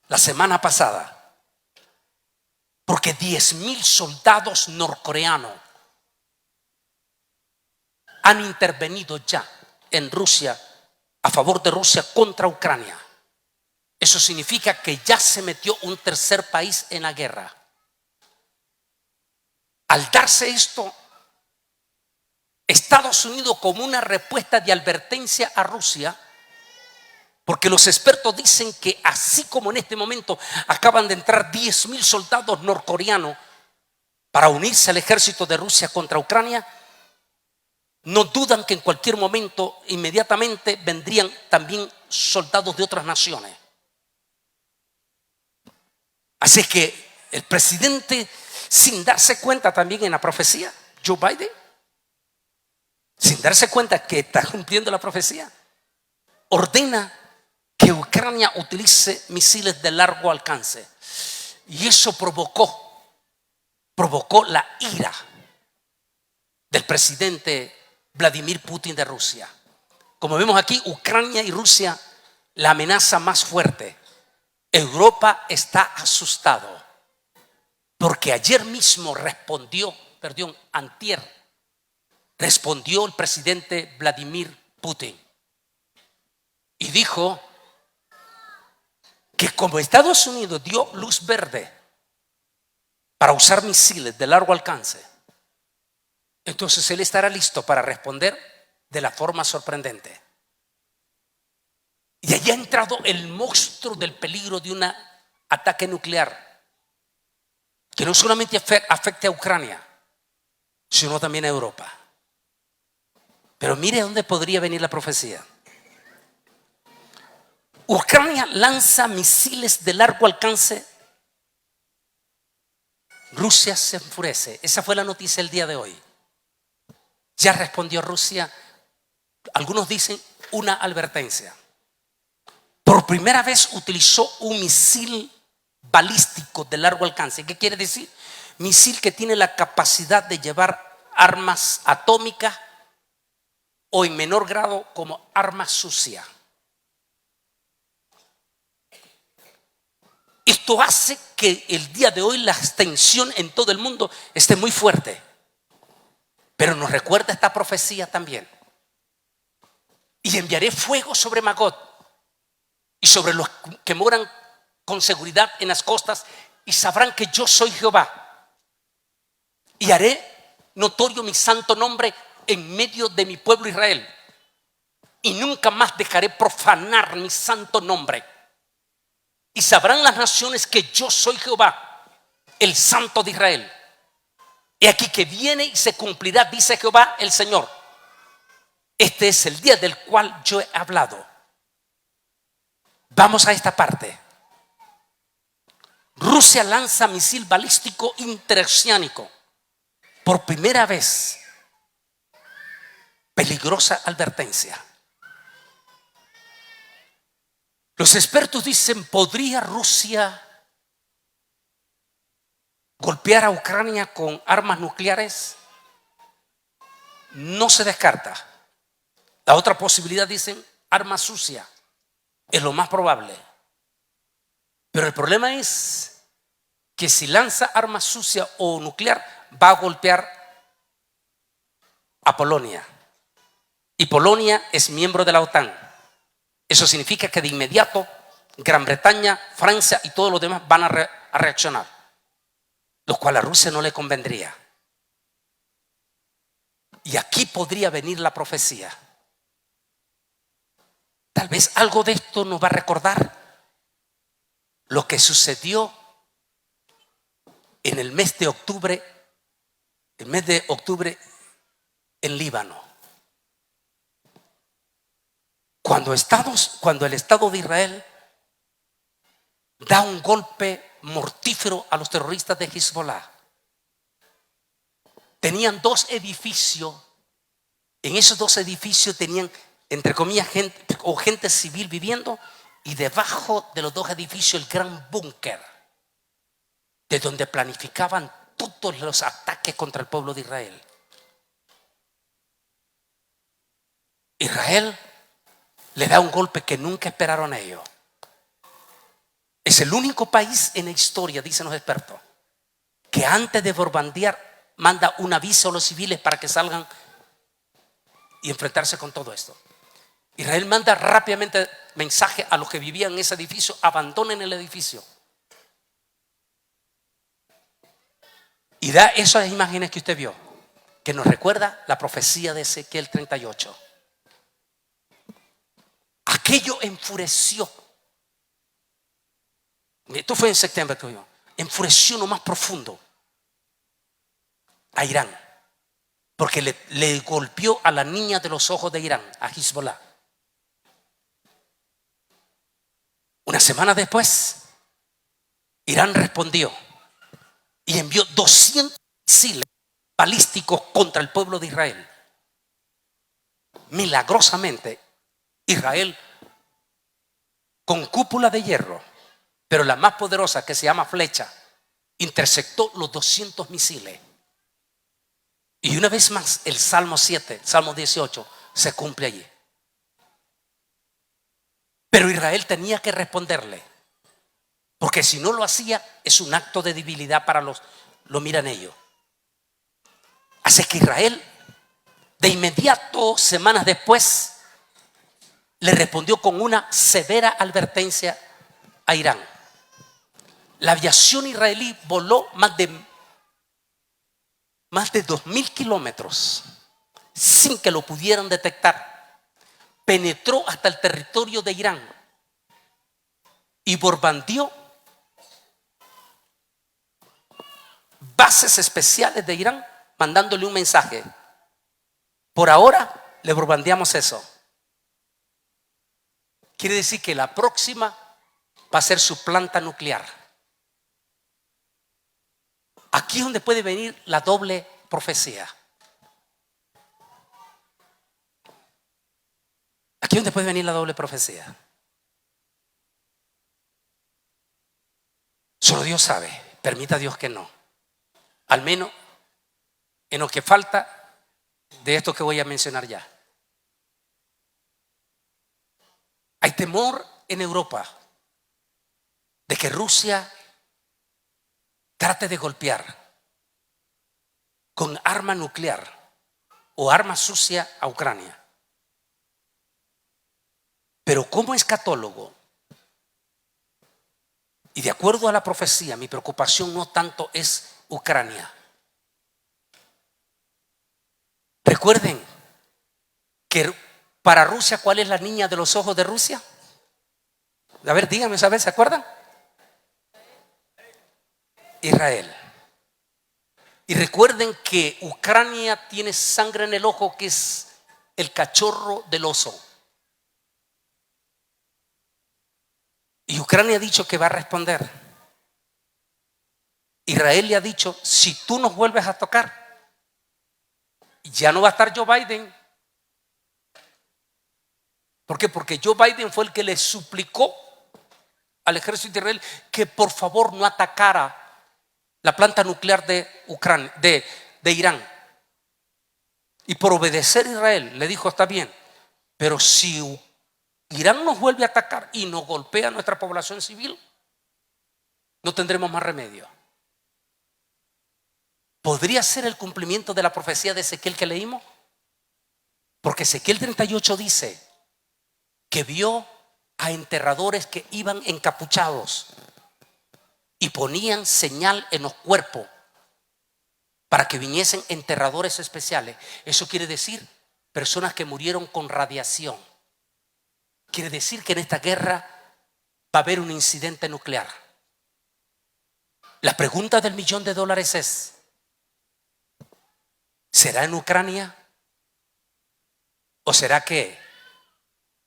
la semana pasada, porque 10,000 soldados norcoreanos han intervenido ya en Rusia, a favor de Rusia contra Ucrania. Eso significa que ya se metió un tercer país en la guerra. Al darse esto, Estados Unidos, como una respuesta de advertencia a Rusia, porque los expertos dicen que así como en este momento acaban de entrar 10,000 soldados norcoreanos para unirse al ejército de Rusia contra Ucrania, no dudan que en cualquier momento inmediatamente vendrían también soldados de otras naciones. Así que el presidente, sin darse cuenta también en la profecía, Joe Biden, sin darse cuenta que está cumpliendo la profecía, ordena que Ucrania utilice misiles de largo alcance. Y eso provocó la ira del presidente Vladimir Putin de Rusia. Como vemos aquí, Ucrania y Rusia, la amenaza más fuerte. Europa está asustado porque ayer mismo antier, respondió el presidente Vladimir Putin y dijo que como Estados Unidos dio luz verde para usar misiles de largo alcance, entonces él estará listo para responder de la forma sorprendente. Y allí ha entrado el monstruo del peligro de un ataque nuclear que no solamente afecte a Ucrania, sino también a Europa. Pero mire dónde podría venir la profecía. Ucrania lanza misiles de largo alcance. Rusia se enfurece. Esa fue la noticia el día de hoy. Ya respondió Rusia. Algunos dicen una advertencia. Por primera vez utilizó un misil balístico de largo alcance. ¿Qué quiere decir? Misil que tiene la capacidad de llevar armas atómicas o en menor grado como arma sucia. Esto hace que el día de hoy la tensión en todo el mundo esté muy fuerte. Pero nos recuerda esta profecía también. Y enviaré fuego sobre Magog y sobre los que moran con seguridad en las costas, y sabrán que yo soy Jehová. Y haré notorio mi santo nombre en medio de mi pueblo Israel. Y nunca más dejaré profanar mi santo nombre. Y sabrán las naciones que yo soy Jehová, el Santo de Israel. He aquí que viene y se cumplirá, dice Jehová el Señor. Este es el día del cual yo he hablado. Vamos a esta parte. Rusia lanza misil balístico interoceánico. Por primera vez. Peligrosa advertencia. Los expertos dicen, ¿podría Rusia golpear a Ucrania con armas nucleares? No se descarta. La otra posibilidad, dicen, arma sucia. Es lo más probable. Pero el problema es que si lanza arma sucia o nuclear, va a golpear a Polonia. Y Polonia es miembro de la OTAN. Eso significa que de inmediato Gran Bretaña, Francia y todos los demás van a reaccionar, lo cual a Rusia no le convendría. Y aquí podría venir la profecía. Tal vez algo de esto nos va a recordar lo que sucedió en el mes de octubre en Líbano. Cuando el Estado de Israel da un golpe mortífero a los terroristas de Hezbollah. Tenían 2 edificios. En esos 2 edificios tenían, entre comillas, gente civil viviendo, y debajo de los 2 edificios el gran búnker, de donde planificaban todos los ataques contra el pueblo de Israel. Israel le da un golpe que nunca esperaron ellos. Es el único país en la historia, dicen los expertos, que antes de bombardear manda un aviso a los civiles para que salgan y enfrentarse con todo esto. Israel manda rápidamente mensaje a los que vivían en ese edificio: abandonen el edificio. Y da esas imágenes que usted vio, que nos recuerda la profecía de Ezequiel 38. Aquello enfureció. Esto fue en septiembre, enfureció lo más profundo a Irán, porque le golpeó a la niña de los ojos de Irán, a Hezbollah. Una semana después, Irán respondió y envió 200 misiles balísticos contra el pueblo de Israel. Milagrosamente, Israel, con cúpula de hierro, pero la más poderosa, que se llama flecha, interceptó los 200 misiles. Y una vez más, el Salmo 7, Salmo 18, se cumple allí. Pero Israel tenía que responderle, porque si no lo hacía, es un acto de debilidad para lo miran ellos. Así que Israel, de inmediato, semanas después, le respondió con una severa advertencia a Irán. La aviación israelí voló más de 2.000 kilómetros sin que lo pudieran detectar. Penetró hasta el territorio de Irán y bombardeó bases especiales de Irán, mandándole un mensaje: por ahora le bombardeamos eso. Quiere decir que la próxima va a ser su planta nuclear. Aquí es donde puede venir la doble profecía. Aquí es donde puede venir la doble profecía. Solo Dios sabe. Permita Dios que no. Al menos en lo que falta de esto que voy a mencionar ya. Hay temor en Europa de que Rusia trate de golpear con arma nuclear o arma sucia a Ucrania. Pero como escatólogo, y de acuerdo a la profecía, mi preocupación no tanto es Ucrania. Recuerden que para Rusia, ¿cuál es la niña de los ojos de Rusia? A ver, díganme, ¿sabes? ¿Se acuerdan? Israel. Y recuerden que Ucrania tiene sangre en el ojo, que es el cachorro del oso. Y Ucrania ha dicho que va a responder. Israel le ha dicho: si tú nos vuelves a tocar, ya no va a estar Joe Biden. ¿Por qué? Porque Joe Biden fue el que le suplicó al ejército de Israel que por favor no atacara la planta nuclear de Ucrania, de Irán. Y por obedecer a Israel le dijo: está bien, pero si Irán nos vuelve a atacar y nos golpea a nuestra población civil, no tendremos más remedio. ¿Podría ser el cumplimiento de la profecía de Ezequiel que leímos? Porque Ezequiel 38 dice que vio a enterradores que iban encapuchados y ponían señal en los cuerpos para que viniesen enterradores especiales. Eso quiere decir personas que murieron con radiación. Quiere decir que en esta guerra va a haber un incidente nuclear. La pregunta del $1.000.000 es: ¿será en Ucrania? ¿O será que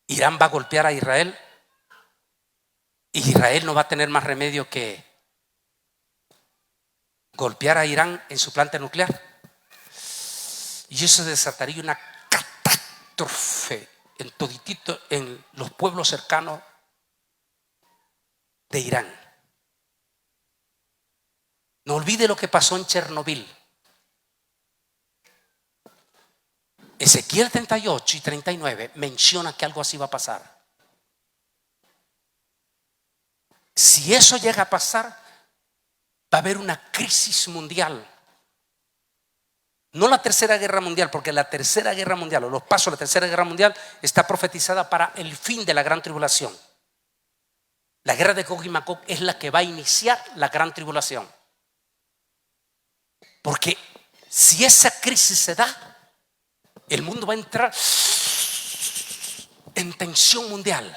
Irán va a golpear a Israel y Israel no va a tener más remedio que golpear a Irán en su planta nuclear? Y eso desataría una catástrofe en los pueblos cercanos de Irán. No olvide lo que pasó en Chernobyl. Ezequiel 38 y 39 menciona que algo así va a pasar. Si eso llega a pasar, va a haber una crisis mundial. No la tercera guerra mundial, porque la tercera guerra mundial o los pasos de la tercera guerra mundial está profetizada para el fin de la gran tribulación. La guerra de Gog y Magog es la que va a iniciar la gran tribulación. Porque si esa crisis se da, el mundo va a entrar en tensión mundial.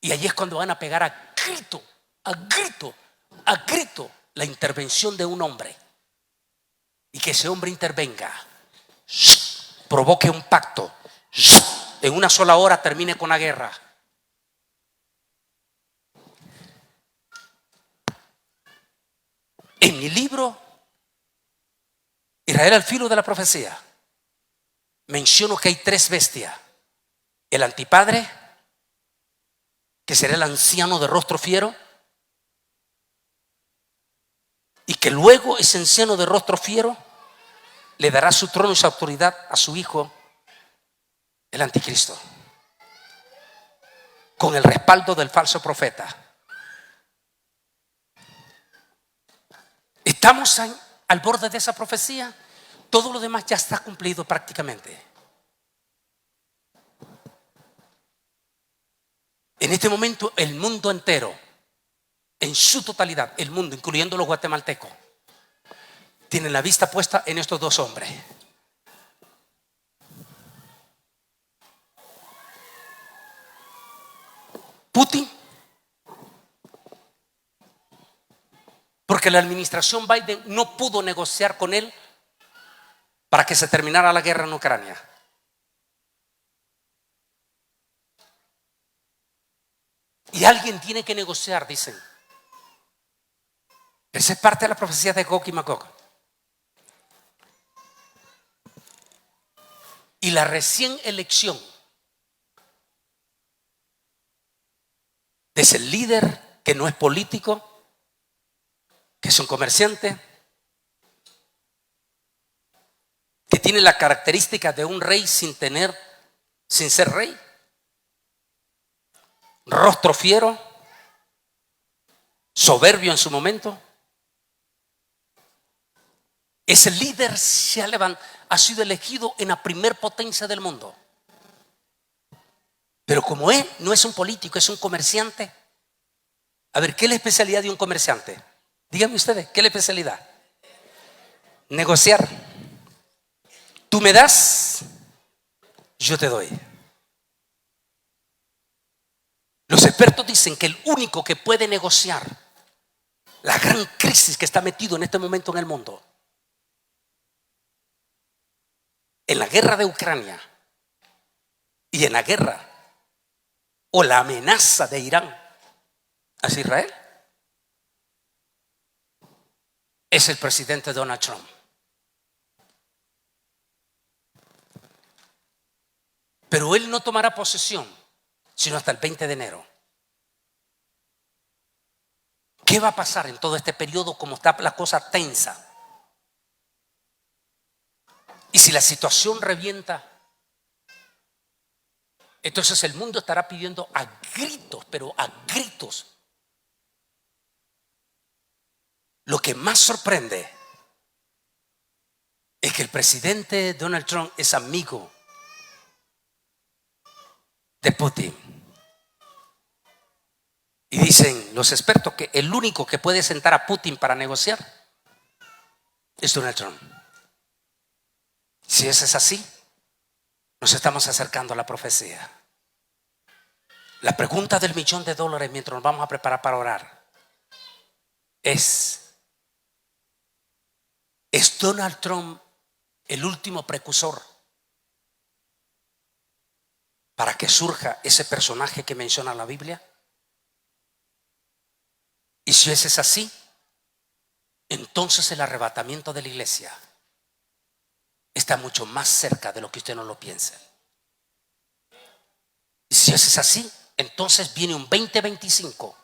Y allí es cuando van a pegar a grito, a grito, a grito la intervención de un hombre. Y que ese hombre intervenga, provoque un pacto, en una sola hora termine con la guerra. En mi libro Israel al filo de la profecía menciono que hay tres bestias: el antipadre, que será el anciano de rostro fiero, y que luego ese anciano de rostro fiero le dará su trono y su autoridad a su hijo, el anticristo, con el respaldo del falso profeta. Estamos al borde de esa profecía. Todo lo demás ya está cumplido prácticamente. En este momento el mundo entero, en su totalidad, el mundo, incluyendo los guatemaltecos, tienen la vista puesta en estos dos hombres. Putin, porque la administración Biden no pudo negociar con él para que se terminara la guerra en Ucrania. Y alguien tiene que negociar, dicen. Esa es parte de la profecía de Gog y Magog. Y la recién elección de ese líder que no es político, que es un comerciante, que tiene la característica de un rey sin ser rey, rostro fiero, soberbio en su momento. Ese líder ha sido elegido en la primer potencia del mundo. Pero como él no es un político, es un comerciante. A ver, ¿qué es la especialidad de un comerciante? Díganme ustedes, ¿qué es la especialidad? Negociar. Tú me das, yo te doy. Los expertos dicen que el único que puede negociar la gran crisis que está metido en este momento en el mundo, en la guerra de Ucrania y en la guerra o la amenaza de Irán hacia Israel, es el presidente Donald Trump. Pero él no tomará posesión sino hasta el 20 de enero. ¿Qué va a pasar en todo este periodo como está la cosa tensa? Y si la situación revienta, entonces el mundo estará pidiendo a gritos, pero a gritos. Lo que más sorprende es que el presidente Donald Trump es amigo de Putin. Y dicen los expertos que el único que puede sentar a Putin para negociar es Donald Trump. Si eso es así, nos estamos acercando a la profecía. La pregunta del $1.000.000 mientras nos vamos a preparar para orar ¿es Donald Trump el último precursor para que surja ese personaje que menciona la Biblia? Y si ese es así, entonces el arrebatamiento de la iglesia está mucho más cerca de lo que usted no lo piensa. Y si ese es así, entonces viene un 2025.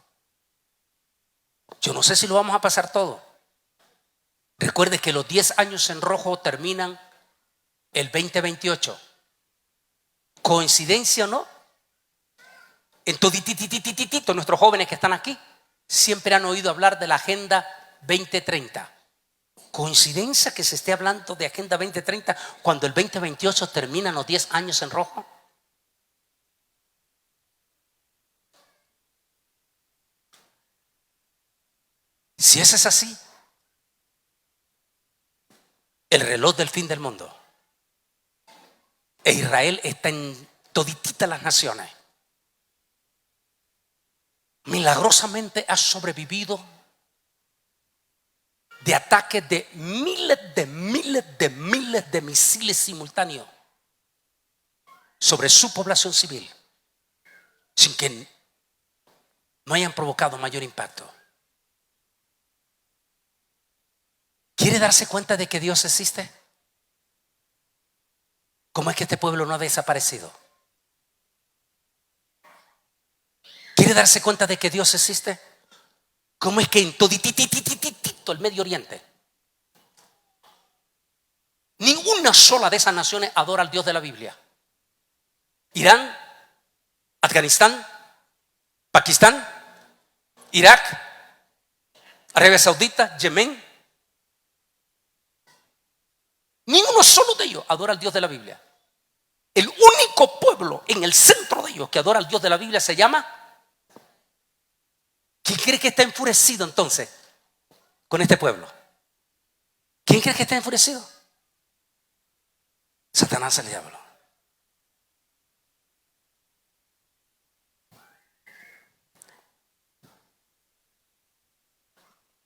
Yo no sé si lo vamos a pasar todo. Recuerde que los 10 años en rojo terminan el 2028. ¿Coincidencia o no? En todititititito, nuestros jóvenes que están aquí siempre han oído hablar de la Agenda 2030. ¿Coincidencia que se esté hablando de Agenda 2030 cuando el 2028 terminan los 10 años en rojo? Si ese es así, el reloj del fin del mundo, e Israel está en todititas las naciones, milagrosamente ha sobrevivido de ataques de miles de misiles simultáneos sobre su población civil, sin que no hayan provocado mayor impacto. ¿Quiere darse cuenta de que Dios existe? ¿Cómo es que este pueblo no ha desaparecido? ¿Quiere darse cuenta de que Dios existe? ¿Cómo es que en todititititito el Medio Oriente ninguna sola de esas naciones adora al Dios de la Biblia? Irán, Afganistán, Pakistán, Irak, Arabia Saudita, Yemen. Ninguno solo de ellos adora al Dios de la Biblia. El único pueblo en el centro de ellos que adora al Dios de la Biblia se llama. ¿Quién cree que está enfurecido entonces con este pueblo? ¿Quién cree que está enfurecido? Satanás, el diablo.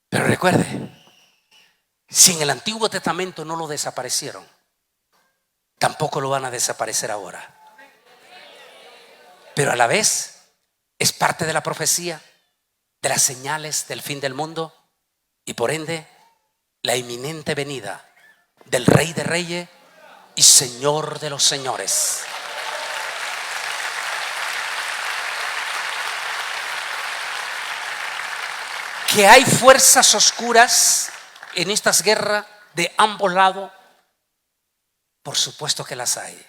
Pero recuerde, si en el Antiguo Testamento no lo desaparecieron, tampoco lo van a desaparecer ahora. Pero a la vez es parte de la profecía, de las señales del fin del mundo y por ende la inminente venida del Rey de Reyes y Señor de los señores. Que hay fuerzas oscuras en estas guerras de ambos lados, por supuesto que las hay,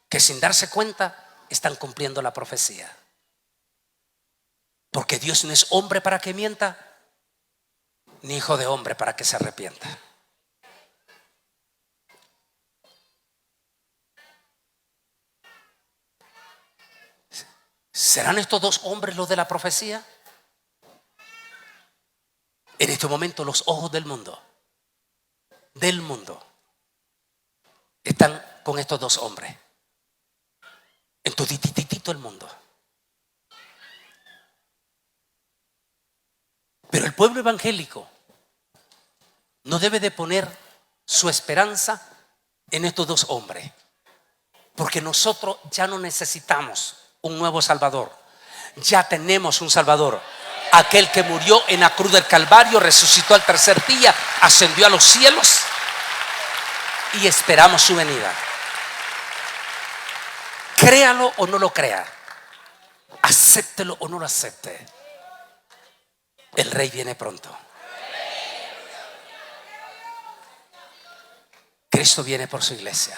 que sin darse cuenta están cumpliendo la profecía, porque Dios no es hombre para que mienta, ni hijo de hombre para que se arrepienta. ¿Serán estos dos hombres los de la profecía? En este momento los ojos del mundo están con estos dos hombres en todititito el mundo. Pero el pueblo evangélico no debe de poner su esperanza en estos dos hombres, porque nosotros ya no necesitamos un nuevo Salvador, ya tenemos un Salvador. Aquel que murió en la cruz del Calvario, resucitó al tercer día, ascendió a los cielos y esperamos su venida. Créalo o no lo crea, acéptelo o no lo acepte, el Rey viene pronto. Cristo viene por su iglesia.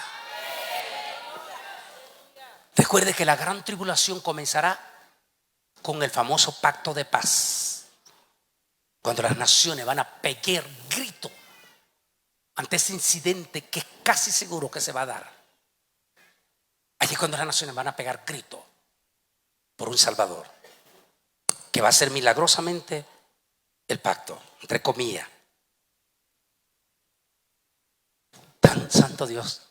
Recuerde que la gran tribulación comenzará con el famoso pacto de paz, cuando las naciones van a pegar grito ante ese incidente que es casi seguro que se va a dar. Allí es cuando las naciones van a pegar grito por un Salvador que va a ser milagrosamente el pacto, entre comillas. Tan santo Dios,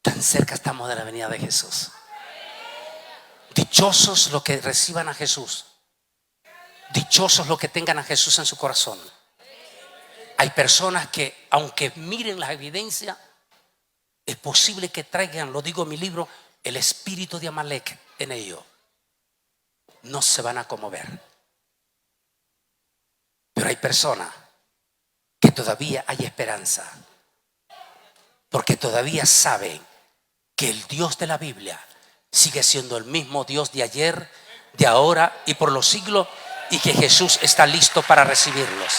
tan cerca estamos de la venida de Jesús. Dichosos los que reciban a Jesús, dichosos los que tengan a Jesús en su corazón. Hay personas que, aunque miren las evidencias, es posible que traigan, lo digo en mi libro, el espíritu de Amalek en ellos. No se van a conmover. Pero hay personas que todavía hay esperanza, porque todavía saben que el Dios de la Biblia sigue siendo el mismo Dios de ayer, de ahora y por los siglos, y que Jesús está listo para recibirlos.